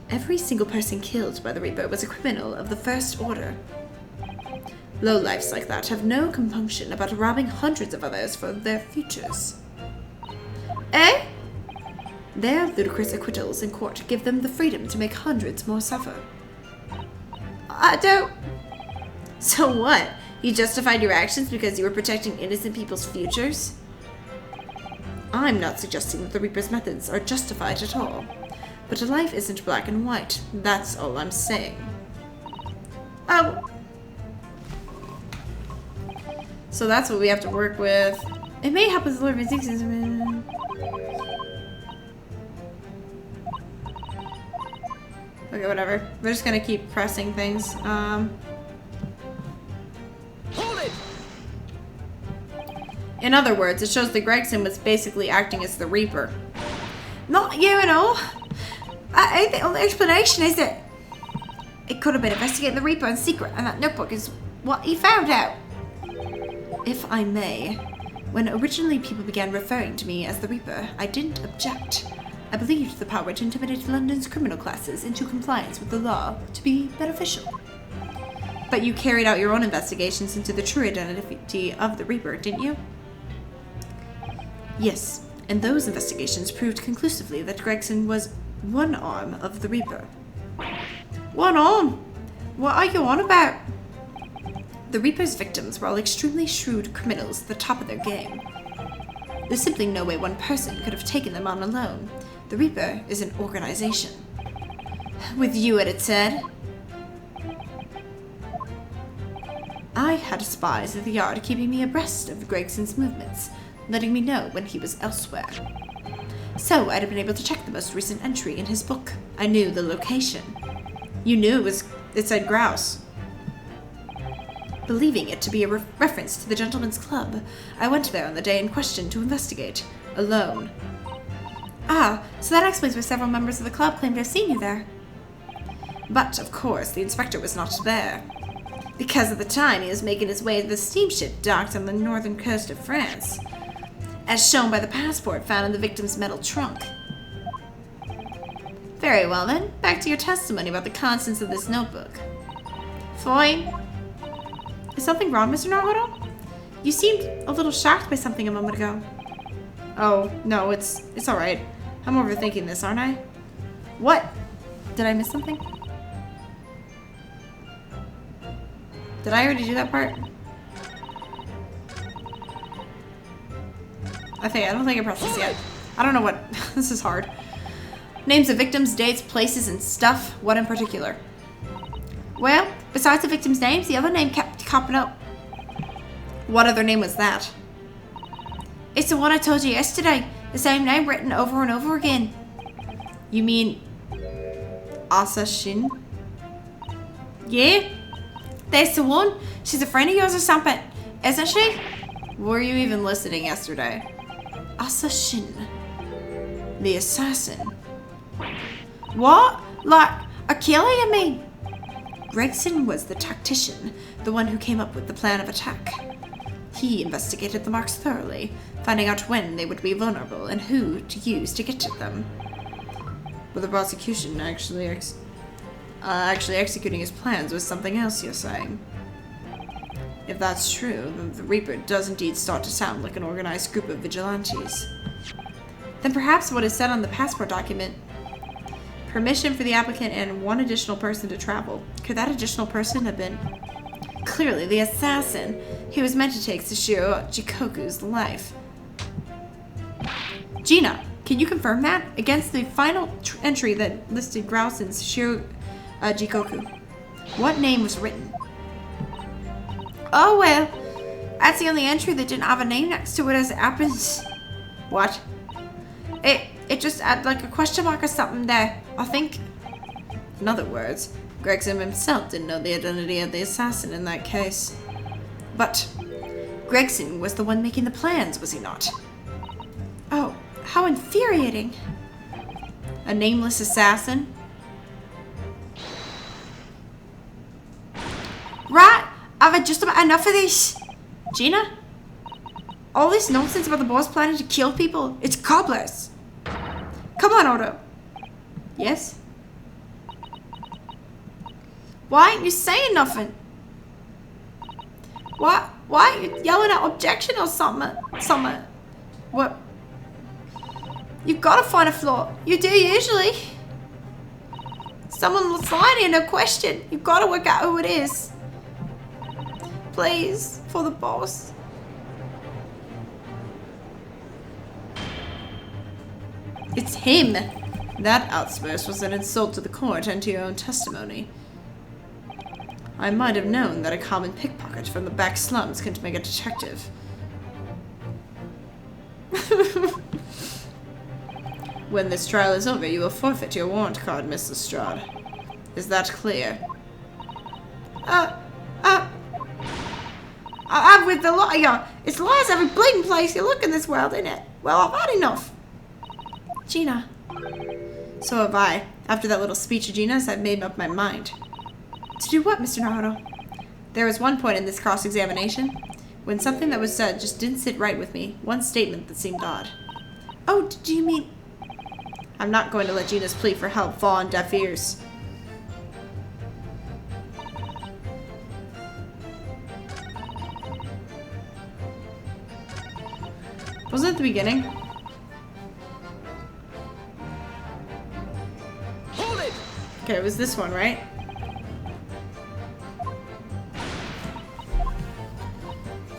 Every single person killed by the Reaper was a criminal of the first order. Lowlifes like that have no compunction about robbing hundreds of others for their futures. Eh? Their ludicrous acquittals in court give them the freedom to make hundreds more suffer. I don't... So what? You justified your actions because you were protecting innocent people's futures? I'm not suggesting that the Reaper's methods are justified at all. But a life isn't black and white. That's all I'm saying. Oh. So that's what we have to work with. It may help us deliver diseases. Okay, whatever. We're just gonna keep pressing things. Hold it! In other words, it shows that Gregson was basically acting as the Reaper. Not you and all. I think the only explanation is that it could have been investigating the Reaper in secret, and that notebook is what he found out. If I may, when originally people began referring to me as the Reaper, I didn't object. I believed the power to intimidate London's criminal classes into compliance with the law to be beneficial. But you carried out your own investigations into the true identity of the Reaper, didn't you? Yes, and those investigations proved conclusively that Gregson was one arm of the Reaper. One arm? What are you on about? The Reaper's victims were all extremely shrewd criminals at the top of their game. There's simply no way one person could have taken them on alone. The Reaper is an organization. With you at its head. I had spies at the yard keeping me abreast of Gregson's movements, letting me know when he was elsewhere. So I'd have been able to check the most recent entry in his book. I knew the location. You knew it said grouse. Believing it to be a reference to the Gentleman's Club, I went there on the day in question to investigate, alone. Ah, so that explains why several members of the club claimed to have seen you there. But, of course, the inspector was not there. Because at the time he was making his way to the steamship docked on the northern coast of France, as shown by the passport found in the victim's metal trunk. Very well then, back to your testimony about the contents of this notebook. Fine. Is something wrong, Mr. Naruhodo? You seemed a little shocked by something a moment ago. Oh, no, it's alright. I'm overthinking this, aren't I? What? Did I miss something? Did I already do that part? I don't think I pressed this yet. I don't know what. This is hard. Names of victims, dates, places, and stuff. What in particular? Well, besides the victims' names, the other name kept popping up. What other name was that? It's the one I told you yesterday. The same name written over and over again. You mean Asashin? Yeah, that's the one. She's a friend of yours or something, isn't she? Were you even listening yesterday? Asashin. The assassin. What? Like a killer, you mean? Gregson was the tactician, the one who came up with the plan of attack. He investigated the marks thoroughly, finding out when they would be vulnerable and who to use to get to them. But the prosecution actually Actually executing his plans was something else, you're saying? If that's true, then the Reaper does indeed start to sound like an organized group of vigilantes. Then perhaps what is said on the passport document, permission for the applicant and one additional person to travel, could that additional person have been clearly the assassin who was meant to take Sashiro Jikoku's life? Gina, can you confirm that? Against the final entry that listed Grouse and Sashiro Jikoku, what name was written? Oh well, that's the only entry that didn't have a name next to it as it happens. What? It just had like a question mark or something there, I think. In other words, Gregson himself didn't know the identity of the assassin in that case. But Gregson was the one making the plans, was he not? Oh, how infuriating. A nameless assassin? Right, I've had just about enough of this. Gina? All this nonsense about the boss planning to kill people, it's cobblers. Come on, Odo. Yes? Why ain't you saying nothing? Why are you yelling out objection or something? What? You've got to find a flaw. You do usually. Someone's lying here, no question. You've got to work out who it is. Please, for the boss. It's him. That outburst was an insult to the court and to your own testimony. I might have known that a common pickpocket from the back slums couldn't make a detective. When this trial is over, you will forfeit your warrant card, Miss Lestrade. Is that clear? I'm with the lawyer. It's lies every bleeding place you look in this world, isn't it? Well, I've had enough. Gina. So have I. After that little speech of Gina's, I've made up my mind. To do what, Mr. Naruhodo? There was one point in this cross-examination when something that was said just didn't sit right with me. One statement that seemed odd. Oh, do you mean... I'm not going to let Gina's plea for help fall on deaf ears. Wasn't it the beginning? Hold it! Okay, it was this one, right?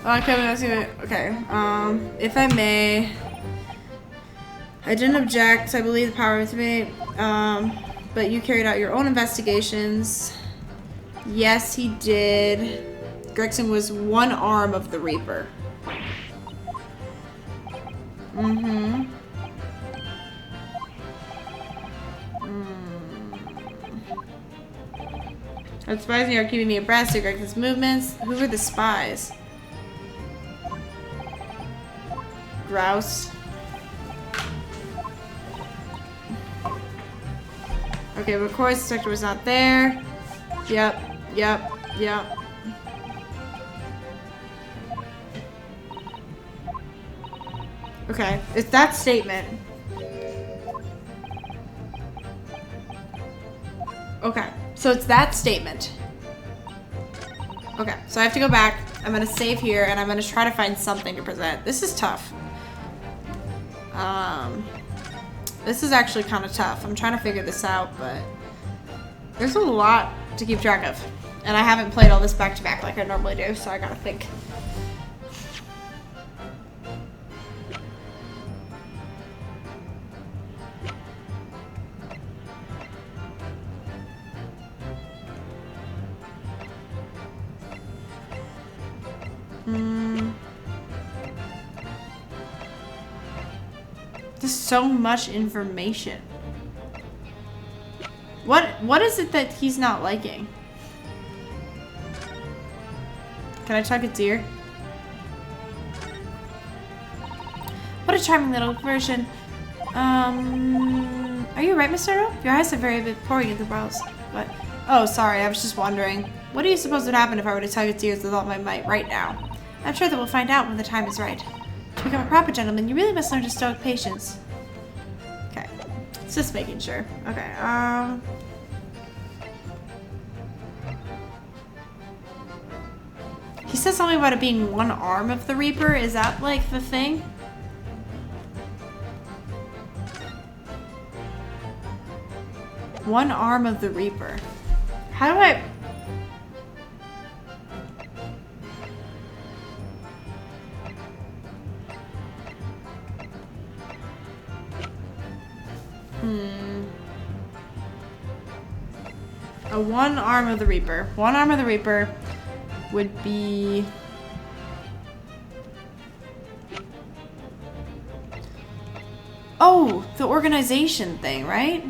Okay, if I may, I didn't object. I believe the power of me. But you carried out your own investigations. Yes, he did. Gregson was one arm of the Reaper. The spies are keeping me abreast of Gregson's movements. Who are the spies? Grouse. Okay, but of course the detector was not there. Yep. Okay, it's that statement. Okay, so it's that statement. Okay, so I have to go back. I'm gonna save here and I'm gonna try to find something to present. This is tough. This is actually kind of tough. I'm trying to figure this out, but there's a lot to keep track of. And I haven't played all this back to back like I normally do, so I gotta think. There's so much information. What is it that he's not liking? Can I tug its ear? What a charming little version. Are you right, Mr. Naruhodo? Your eyes are very bit pouring into the brows. What? Oh, sorry, I was just wondering. What do you suppose would happen if I were to tug its ears with all my might right now? I'm sure that we'll find out when the time is right. To become a proper gentleman, you really must learn to stoic patience. Okay. It's just making sure. Okay, He said something about it being one arm of the Reaper. Is that like the thing? One arm of the Reaper. How do I... A one arm of the Reaper. One arm of the Reaper would be... Oh, the organization thing, right?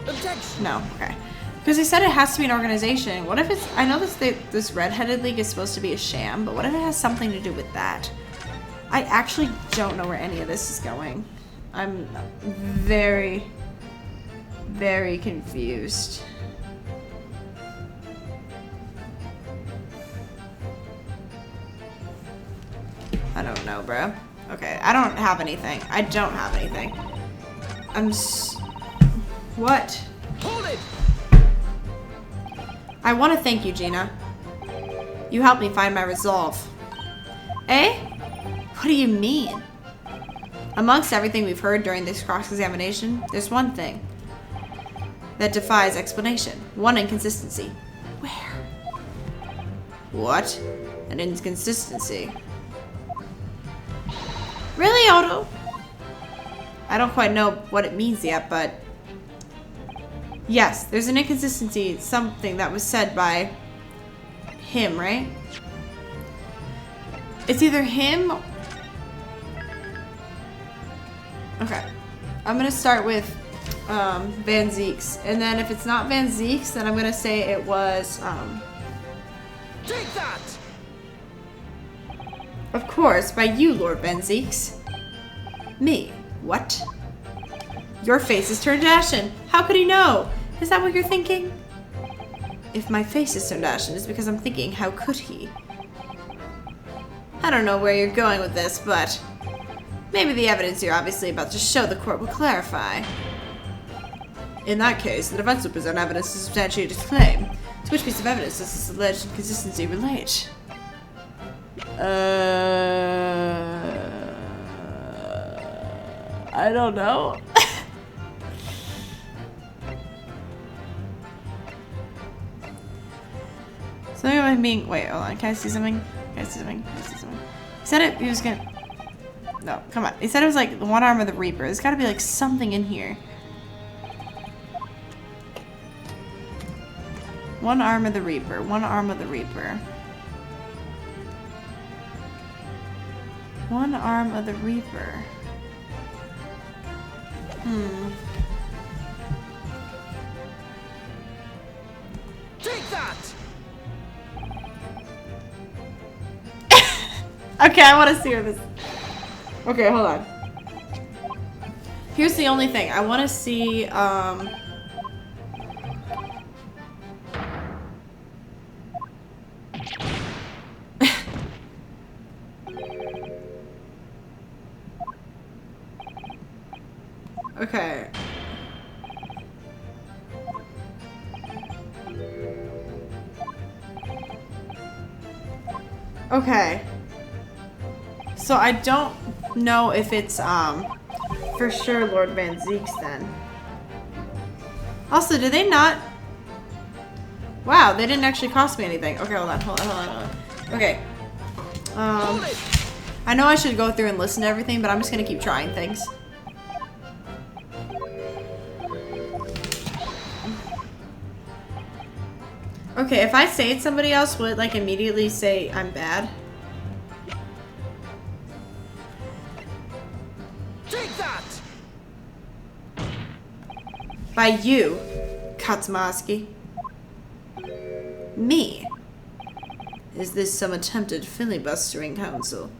Objection. No, okay. Because they said it has to be an organization. What if it's... I know this Red-Headed League is supposed to be a sham, but what if it has something to do with that? I actually don't know where any of this is going. I'm very, very confused. I don't know, bro. Okay, I don't have anything. I don't have anything. What? Hold it! I want to thank you, Gina. You helped me find my resolve. Eh? What do you mean? Amongst everything we've heard during this cross-examination, there's one thing that defies explanation. One inconsistency. Where? What? An inconsistency. Really, Odo? I don't quite know what it means yet, but... Yes, there's an inconsistency, something that was said by him, right? It's either him... Okay. I'm gonna start with Van Zeeks. And then if it's not Van Zeeks, then I'm gonna say it was... Take that! Of course, by you, Lord Van Zeeks. Me? What? Your face is turned ashen. How could he know? Is that what you're thinking? If my face is turned ashen, it's because I'm thinking, how could he? I don't know where you're going with this, but maybe the evidence you're obviously about to show the court will clarify. In that case, the defense will present evidence to substantiate its claim. To which piece of evidence does this alleged inconsistency relate? I don't know. Something about him being... Wait, hold on. Can I see something? Can I see something? Can I see something? He said it... He was gonna... No, come on. He said it was like the one arm of the Reaper. There's gotta be like something in here. One arm of the Reaper. One arm of the Reaper. One arm of the Reaper. Take that! Okay, I want to see where this... Okay, hold on. Here's the only thing. I want to see, Okay. Okay. So I don't know if it's, for sure Lord Van Zeeks then. Also, did they not... Wow, they didn't actually cost me anything. Okay, hold on. Okay. I know I should go through and listen to everything, but I'm just gonna keep trying things. Okay, if I say it's somebody else, will it like immediately say I'm bad? Take that! By you, Katsumaki. Me? Is this some attempted filibustering counsel?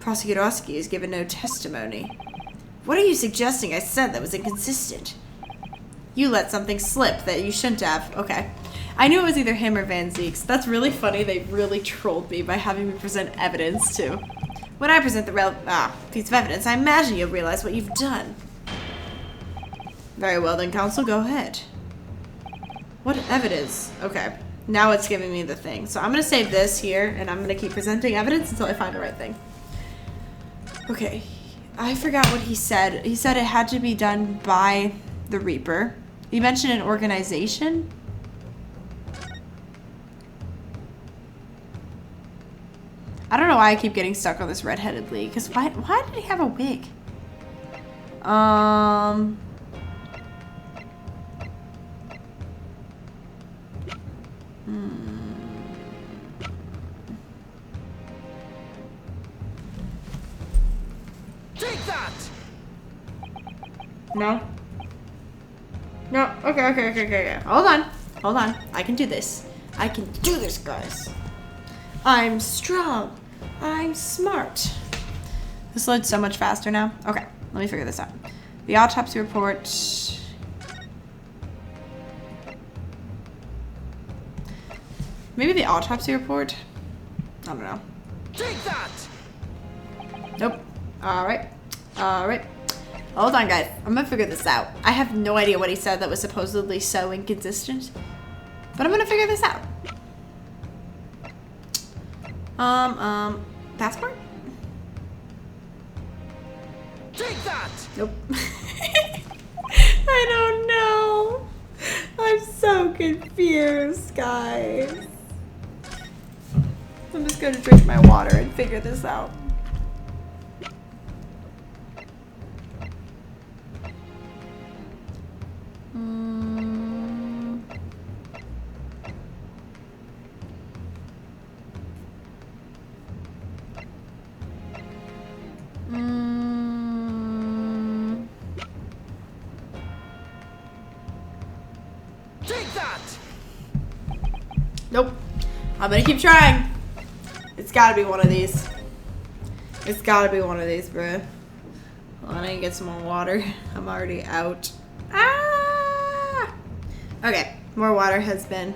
Prosecutor Oski has given no testimony. What are you suggesting I said that was inconsistent? You let something slip that you shouldn't have. Okay. I knew it was either him or Van Zeeks. That's really funny. They really trolled me by having me present evidence, too. When I present the piece of evidence, I imagine you'll realize what you've done. Very well then, counsel. Go ahead. What evidence? Okay. Now it's giving me the thing. So I'm going to save this here, and I'm going to keep presenting evidence until I find the right thing. Okay. I forgot what he said. He said it had to be done by the Reaper. He mentioned an organization. I don't know why I keep getting stuck on this redheaded Lee. Because why did he have a wig? Take that! No. No. Okay. Hold on. I can do this. I can do this, guys. I'm strong. I'm smart. This loads so much faster now. Okay, let me figure this out. The autopsy report. Maybe the autopsy report? I don't know. Take that! Nope. Alright. Hold on, guys. I'm gonna figure this out. I have no idea what he said that was supposedly so inconsistent. But I'm gonna figure this out. Passport? Take that! Nope. I don't know. I'm so confused, guys. I'm just gonna drink my water and figure this out. Take that! Nope. I'm gonna keep trying. It's gotta be one of these. It's gotta be one of these, bruh. Hold on, I can get some more water. I'm already out. Ah! Okay, more water has been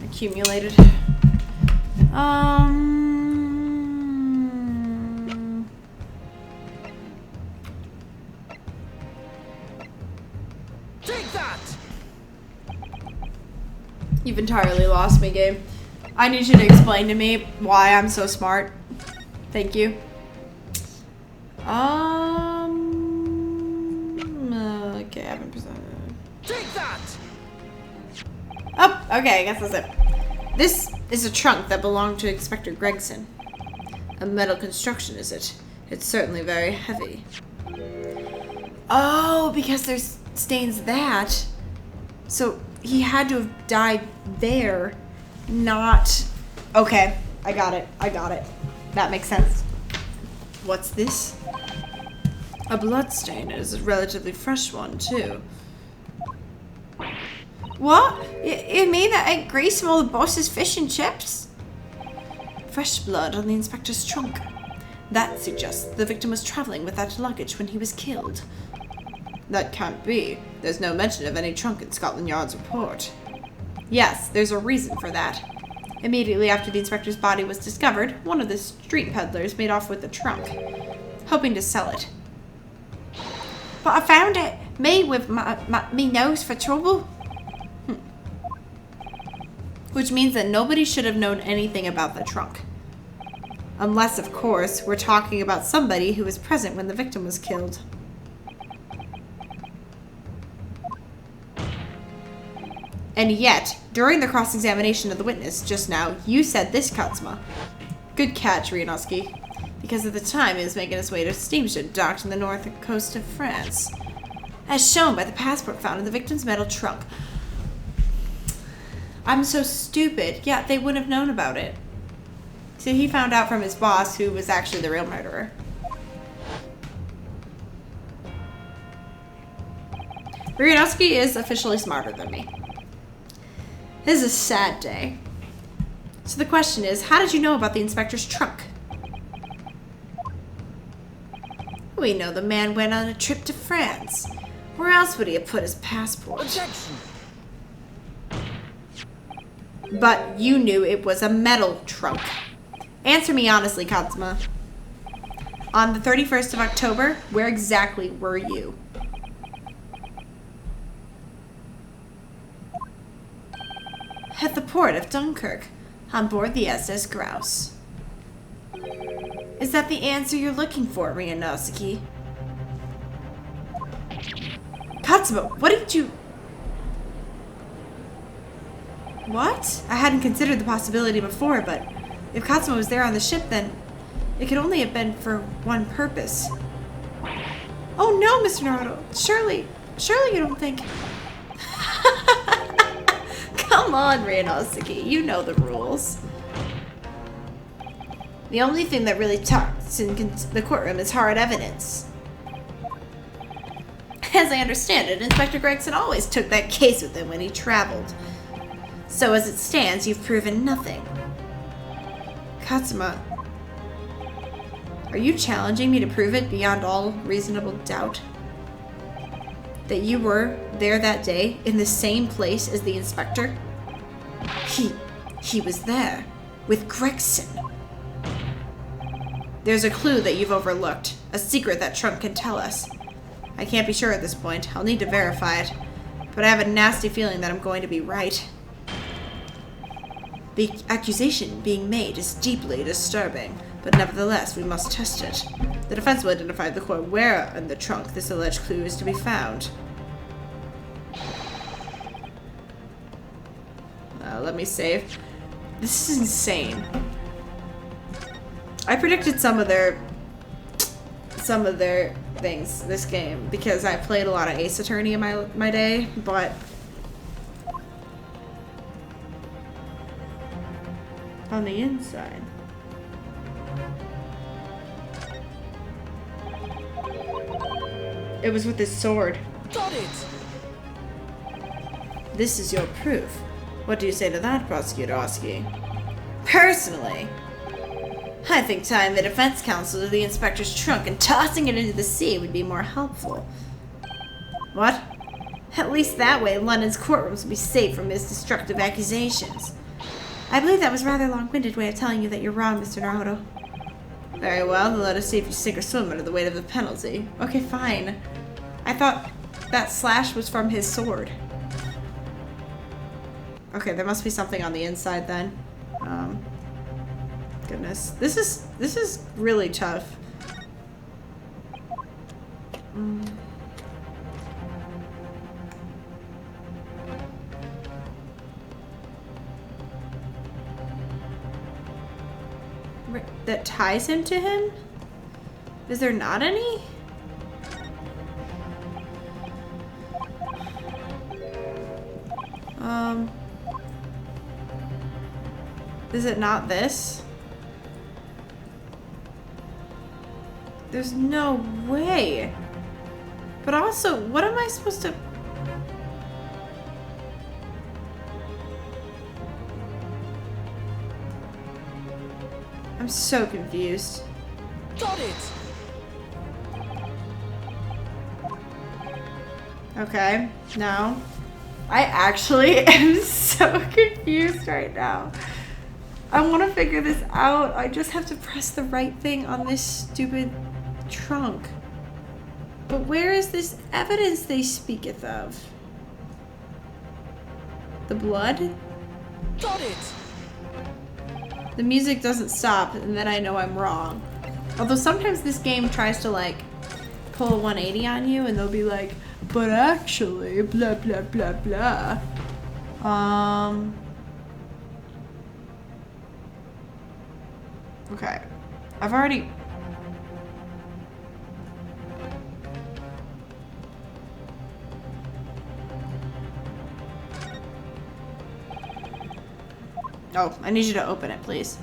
accumulated. Take that! You've entirely lost me, game. I need you to explain to me why I'm so smart. Thank you. Okay, I haven't presented. Take that! Oh, okay, I guess that's it. This is a trunk that belonged to Inspector Gregson. A metal construction, is it? It's certainly very heavy. Oh, because there's stains that. So he had to have died there, not... Okay, I got it. That makes sense. What's this? A blood stain. It is a relatively fresh one, too. What? You mean that ate grease from all the boss's fish and chips? Fresh blood on the inspector's trunk. That suggests the victim was traveling with that luggage when he was killed. That can't be. There's no mention of any trunk in Scotland Yard's report. Yes, there's a reason for that. Immediately after the inspector's body was discovered, one of the street peddlers made off with the trunk, hoping to sell it. But I found it, made with me nose for trouble. Which means that nobody should have known anything about the trunk. Unless, of course, we're talking about somebody who was present when the victim was killed. And yet, during the cross-examination of the witness just now, you said this, Katsuma. Good catch, Ryunosuke. Because at the time, he was making his way to a steamship docked on the north coast of France. As shown by the passport found in the victim's metal trunk. I'm so stupid. Yeah, they wouldn't have known about it. So he found out from his boss, who was actually the real murderer. Ryunosuke is officially smarter than me. This is a sad day. So the question is, how did you know about the inspector's trunk? We know the man went on a trip to France. Where else would he have put his passport? Objection! But you knew it was a metal trunk. Answer me honestly, Katsuma. On the 31st of October, where exactly were you? at the port of Dunkirk, on board the SS Grouse. Is that the answer you're looking for, Ryunosuke? Katsumo, what did you... What? I hadn't considered the possibility before, but if Katsumo was there on the ship, then it could only have been for one purpose. Oh no, Mr. Naruhodo. Surely you don't think... Come on, Ryunosuke. You know the rules. The only thing that really talks in the courtroom is hard evidence. As I understand it, Inspector Gregson always took that case with him when he traveled. So as it stands, you've proven nothing. Katsuma, are you challenging me to prove it beyond all reasonable doubt? That you were there that day, in the same place as the inspector? He was there, with Gregson. There's a clue that you've overlooked, a secret that Trunk can tell us. I can't be sure at this point, I'll need to verify it, but I have a nasty feeling that I'm going to be right. The accusation being made is deeply disturbing, but nevertheless, we must test it. The defense will identify the court where in the trunk this alleged clue is to be found. Let me save. This is insane. I predicted some of their things this game because I played a lot of Ace Attorney in my day, but on the inside. It was with his sword. Got it! This is your proof. What do you say to that, Prosecutor Oski? Personally, I think tying the defense counsel to the inspector's trunk and tossing it into the sea would be more helpful. What? At least that way, London's courtrooms would be safe from his destructive accusations. I believe that was a rather long-winded way of telling you that you're wrong, Mr. Naruhodo. Very well, then let us see if you sink or swim under the weight of the penalty. Okay, fine. I thought that slash was from his sword. Okay, there must be something on the inside then. Goodness. This is really tough. That ties him to him? Is there not any? Is it not this? There's no way. But also, what am I supposed to... I'm so confused. Got it! Okay, no. I actually am so confused right now. I want to figure this out. I just have to press the right thing on this stupid trunk. But where is this evidence they speaketh of? The blood? Got it! The music doesn't stop, and then I know I'm wrong. Although sometimes this game tries to, like, pull a 180 on you, and they'll be like, but actually, blah, blah, blah, blah. Okay. I've already... Oh, I need you to open it, please.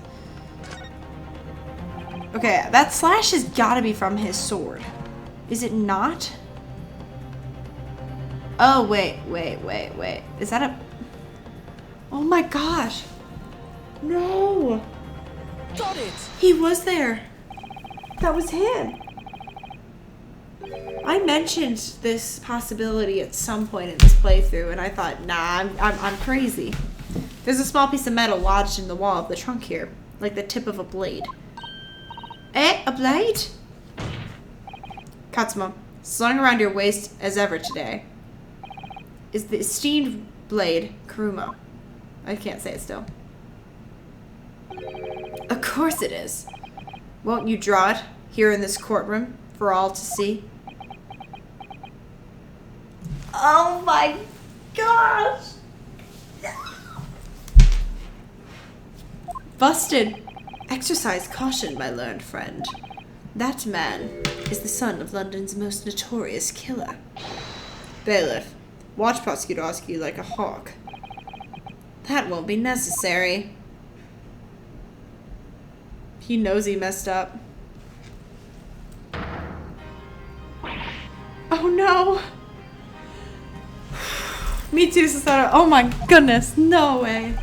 Okay, that slash has gotta be from his sword. Is it not? Oh, wait. Is that a... Oh my gosh. No. Got it! He was there. That was him. I mentioned this possibility at some point in this playthrough, and I thought, nah, I'm crazy. There's a small piece of metal lodged in the wall of the trunk here, like the tip of a blade. Eh? A blade? Katsumo, slung around your waist as ever today is the esteemed blade Kuruma. I can't say it still. Of course it is. Won't you draw it here in this courtroom for all to see? Oh my gosh! Busted! Exercise caution, my learned friend. That man is the son of London's most notorious killer. Bailiff, watch Prosecutor Oski like a hawk. That won't be necessary. He knows he messed up. Oh no! Me too, Susato. Oh my goodness, no way.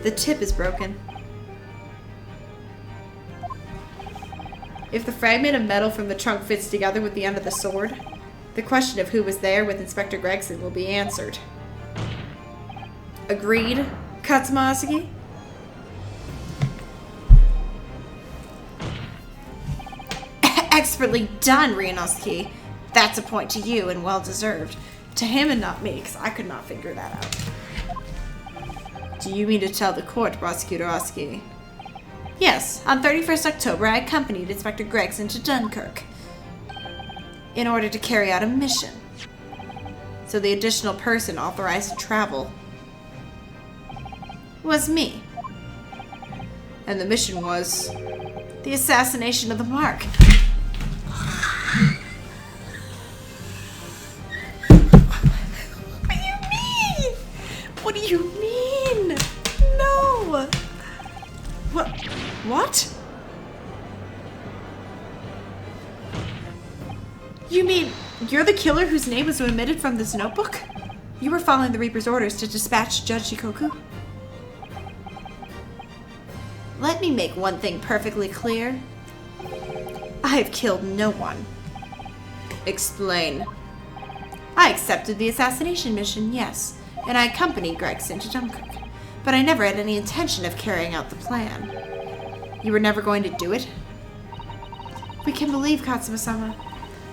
The tip is broken. If the fragment of metal from the trunk fits together with the end of the sword, the question of who was there with Inspector Gregson will be answered. Agreed, Katsuma Asagi? Expertly done, Ryunosuke. That's a point to you and well deserved. To him and not me, because I could not figure that out. Do you mean to tell the court, Prosecutor Oski? Yes, on 31st October I accompanied Inspector Gregson to Dunkirk in order to carry out a mission. So the additional person authorized to travel was me. And the mission was the assassination of the Mark. What do you mean? No! What? You mean you're the killer whose name was omitted from this notebook? You were following the Reaper's orders to dispatch Judge Shikoku? Let me make one thing perfectly clear. I have killed no one. Explain. I accepted the assassination mission, yes, and I accompanied Gregson to Dunkirk, but I never had any intention of carrying out the plan. You were never going to do it? We can believe Katsuma-sama.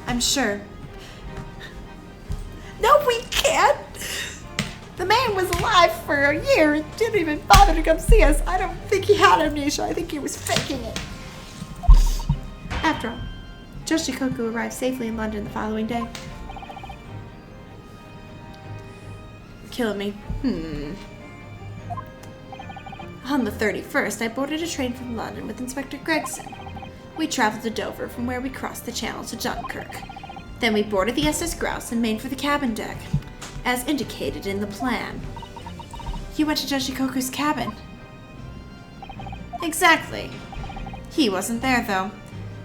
I'm sure. No, we can't! The man was alive for a year and didn't even bother to come see us. I don't think he had amnesia. I think he was faking it. After all, Judge Shikoku arrived safely in London the following day. Killing me. On the 31st, I boarded a train from London with Inspector Gregson. We traveled to Dover, from where we crossed the Channel to Dunkirk. Then we boarded the SS Grouse and made for the cabin deck, as indicated in the plan. You went to Judge Shikoku's cabin. Exactly. He wasn't there, though.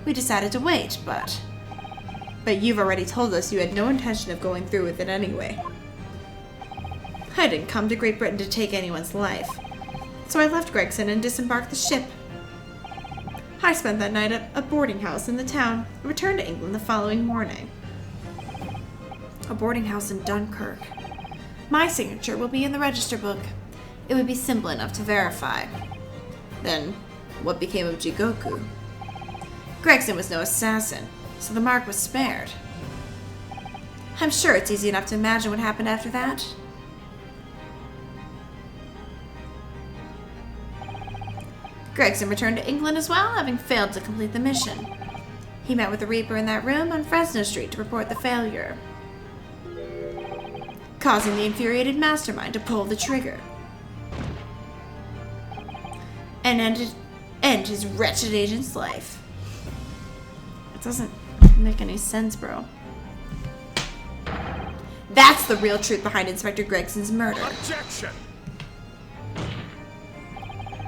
We decided to wait, but you've already told us you had no intention of going through with it anyway. I didn't come to Great Britain to take anyone's life, so I left Gregson and disembarked the ship. I spent that night at a boarding house in the town and returned to England the following morning. A boarding house in Dunkirk. My signature will be in the register book. It would be simple enough to verify. Then, what became of Jigoku? Gregson was no assassin, so the mark was spared. I'm sure it's easy enough to imagine what happened after that. Gregson returned to England as well, having failed to complete the mission. He met with the Reaper in that room on Fresno Street to report the failure, causing the infuriated mastermind to pull the trigger and end his wretched agent's life. It doesn't make any sense, bro. That's the real truth behind Inspector Gregson's murder. Objection!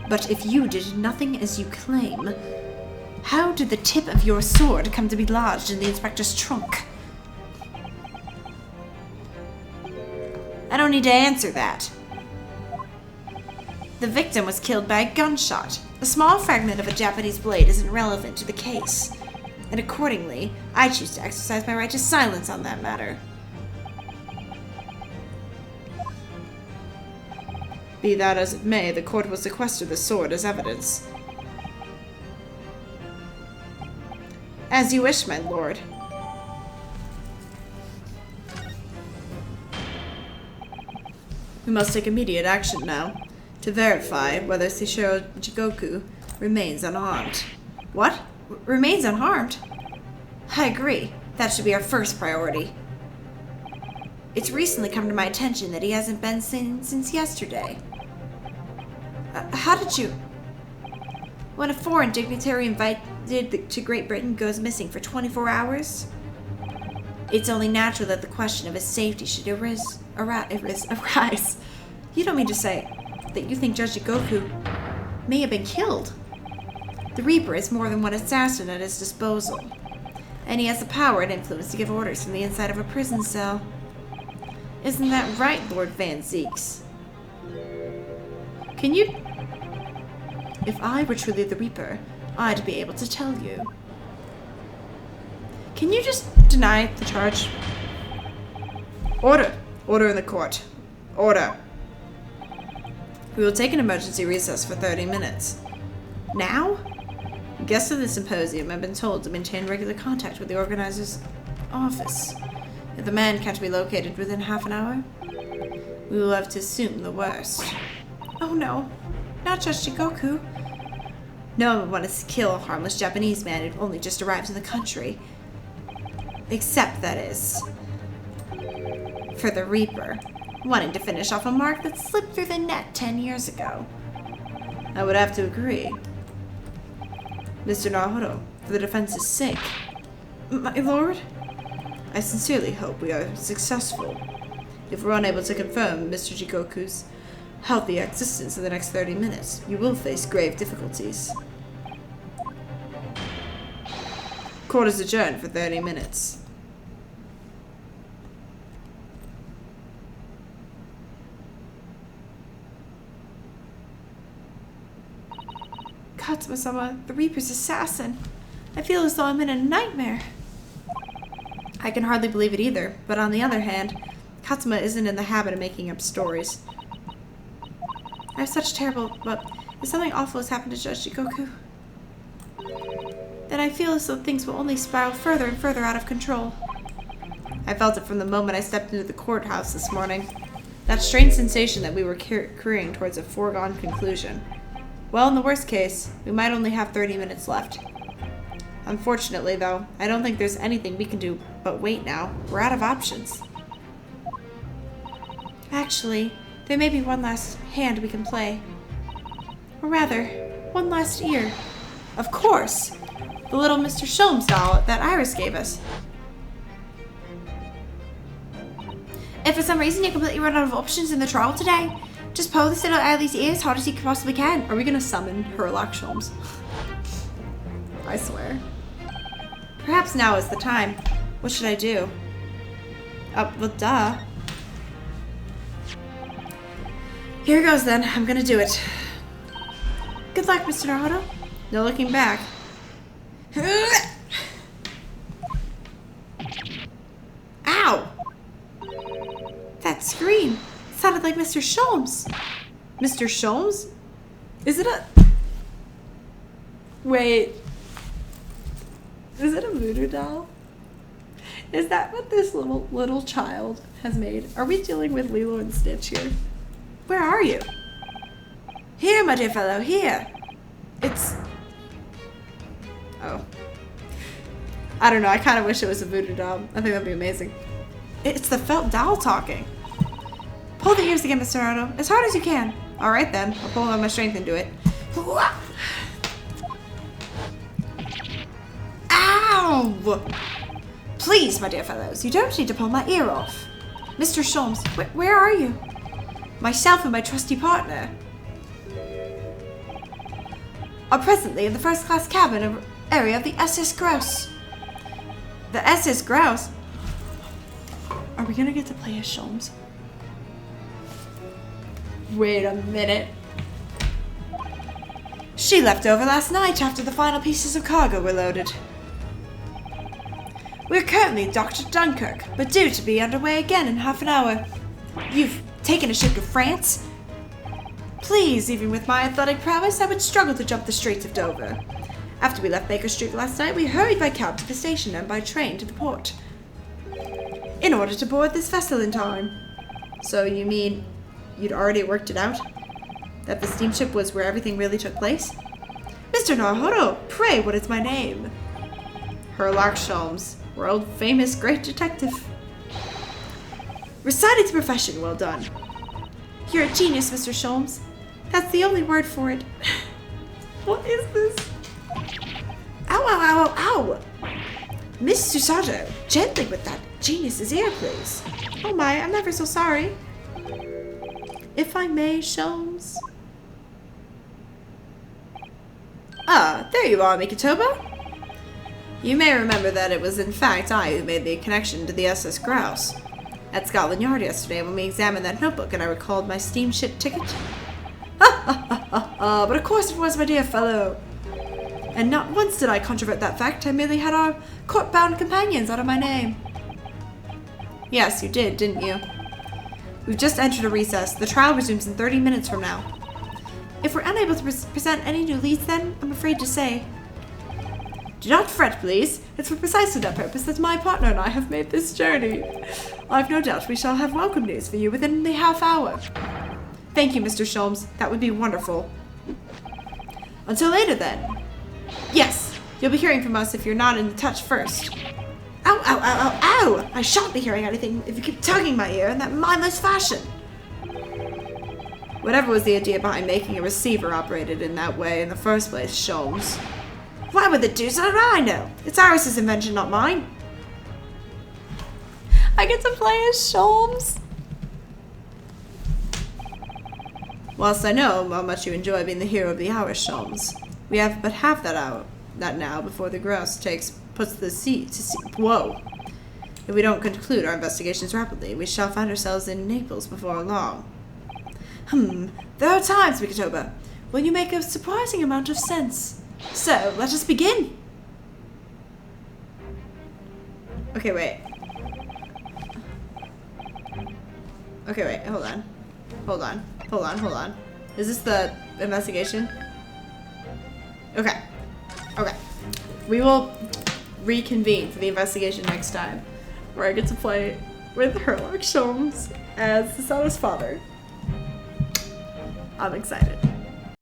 But if you did nothing as you claim, how did the tip of your sword come to be lodged in the inspector's trunk? I don't need to answer that. The victim was killed by a gunshot. A small fragment of a Japanese blade isn't relevant to the case, and accordingly, I choose to exercise my right to silence on that matter. Be that as it may, the court will sequester the sword as evidence. As you wish, my lord. We must take immediate action now to verify whether Seishiro Jigoku remains unharmed. What? Remains unharmed? I agree. That should be our first priority. It's recently come to my attention that he hasn't been seen since yesterday. How did you... When a foreign dignitary invited to Great Britain goes missing for 24 hours, it's only natural that the question of his safety should arise. You don't mean to say that you think Judge Jigoku may have been killed? The Reaper has more than one assassin at his disposal, and he has the power and influence to give orders from the inside of a prison cell. Isn't that right, Lord Van Zeeks? Can you... If I were truly the Reaper, I'd be able to tell you. Can you just deny the charge? Order! Order in the court. Order. We will take an emergency recess for 30 minutes. Now? Guests of the symposium have been told to maintain regular contact with the organizer's office. If the man can't be located within half an hour, we will have to assume the worst. Oh no, not Judge Jigoku. No one would want to kill a harmless Japanese man who only just arrived in the country. Except, that is, for the Reaper, wanting to finish off a mark that slipped through the net 10 years ago. I would have to agree. Mr. Naruhodo, for the defense's sake. My lord? I sincerely hope we are successful. If we're unable to confirm Mr. Jigoku's healthy existence in the next 30 minutes, you will face grave difficulties. Court is adjourned for 30 minutes. Katsuma-sama, the Reaper's assassin. I feel as though I'm in a nightmare. I can hardly believe it either, but on the other hand, Katsuma isn't in the habit of making up stories. I have such terrible... But if something awful has happened to Judge Jigoku, then I feel as though things will only spiral further and further out of control. I felt it from the moment I stepped into the courthouse this morning. That strange sensation that we were careering towards a foregone conclusion. Well, in the worst case, we might only have 30 minutes left. Unfortunately, though, I don't think there's anything we can do but wait now. We're out of options. Actually, there may be one last hand we can play. Or rather, one last ear. Of course! The little Mr. Sholmes doll that Iris gave us. If for some reason you completely run out of options in the trial today, just pull this little Eileen's ear as hard as you possibly can. Are we gonna summon Herlock Sholmes? I swear. Perhaps now is the time. What should I do? Well, duh. Here goes then. I'm gonna do it. Good luck, Mr. Naruhodo. No looking back. Ow! That scream sounded like Mr. Sholmes. Mr. Sholmes? Is it a... Wait. Is it a voodoo doll? Is that what this little child has made? Are we dealing with Lilo and Stitch here? Where are you? Here, my dear fellow, here. It's... Oh. I don't know, I kind of wish it was a voodoo doll. I think that'd be amazing. It's the felt doll talking. Pull the ears again, Mr. Naruhodo, as hard as you can. Alright then, I'll pull all my strength into it. Ow! Please, my dear fellows, you don't need to pull my ear off. Mr. Sholmes, where are you? Myself and my trusty partner are presently in the first-class cabin area of the SS Grouse. The SS Grouse? Are we gonna get to play as Sholmes? Wait a minute. She left over last night after the final pieces of cargo were loaded. We're currently docked at Dunkirk, but due to be underway again in half an hour. You've taken a ship to France? Please, even with my athletic prowess, I would struggle to jump the Straits of Dover. After we left Baker Street last night, we hurried by cab to the station and by train to the port, in order to board this vessel in time. So you mean you'd already worked it out? That the steamship was where everything really took place? Mr. Naruhodo, pray, what is my name? Herlock Sholmes, world-famous great detective. Recited to perfection, well done. You're a genius, Mr. Sholmes. That's the only word for it. What is this? Ow, ow, ow, ow, ow! Miss Susato, gently with that genius's ear, please. Oh my, I'm ever so sorry. If I may, Sholmes. Ah, there you are, Mikotoba. You may remember that it was in fact I who made the connection to the SS Grouse at Scotland Yard yesterday when we examined that notebook and I recalled my steamship ticket. Ha ha ha ha ha, but of course it was, my dear fellow. And not once did I controvert that fact, I merely had our court-bound companions out of my name. Yes, you did, didn't you? We've just entered a recess. The trial resumes in 30 minutes from now. If we're unable to present any new leads then, I'm afraid to say. Do not fret, please. It's for precisely that purpose that my partner and I have made this journey. I've no doubt we shall have welcome news for you within the half hour. Thank you, Mr. Sholmes. That would be wonderful. Until later, then. Yes, you'll be hearing from us if you're not in touch first. Ow, ow, ow, ow, ow! I shan't be hearing anything if you keep tugging my ear in that mindless fashion. Whatever was the idea behind making a receiver operated in that way in the first place, Sholmes? Why would the deuce did I know? It's Iris's invention, not mine. I get to play as Sholmes. Whilst I know how much you enjoy being the hero of the hour, Sholmes, we have but half that now before the grouse puts the sea to sea. Whoa. If we don't conclude our investigations rapidly, we shall find ourselves in Naples before long. There are times, Mikotoba, when you make a surprising amount of sense. So, let us begin. Okay, wait. Okay, wait, hold on. Hold on. Hold on, hold on. Is this the investigation? Okay. Okay. We will reconvene for the investigation next time, where I get to play with Herlock Sholmes as Susano's father. I'm excited.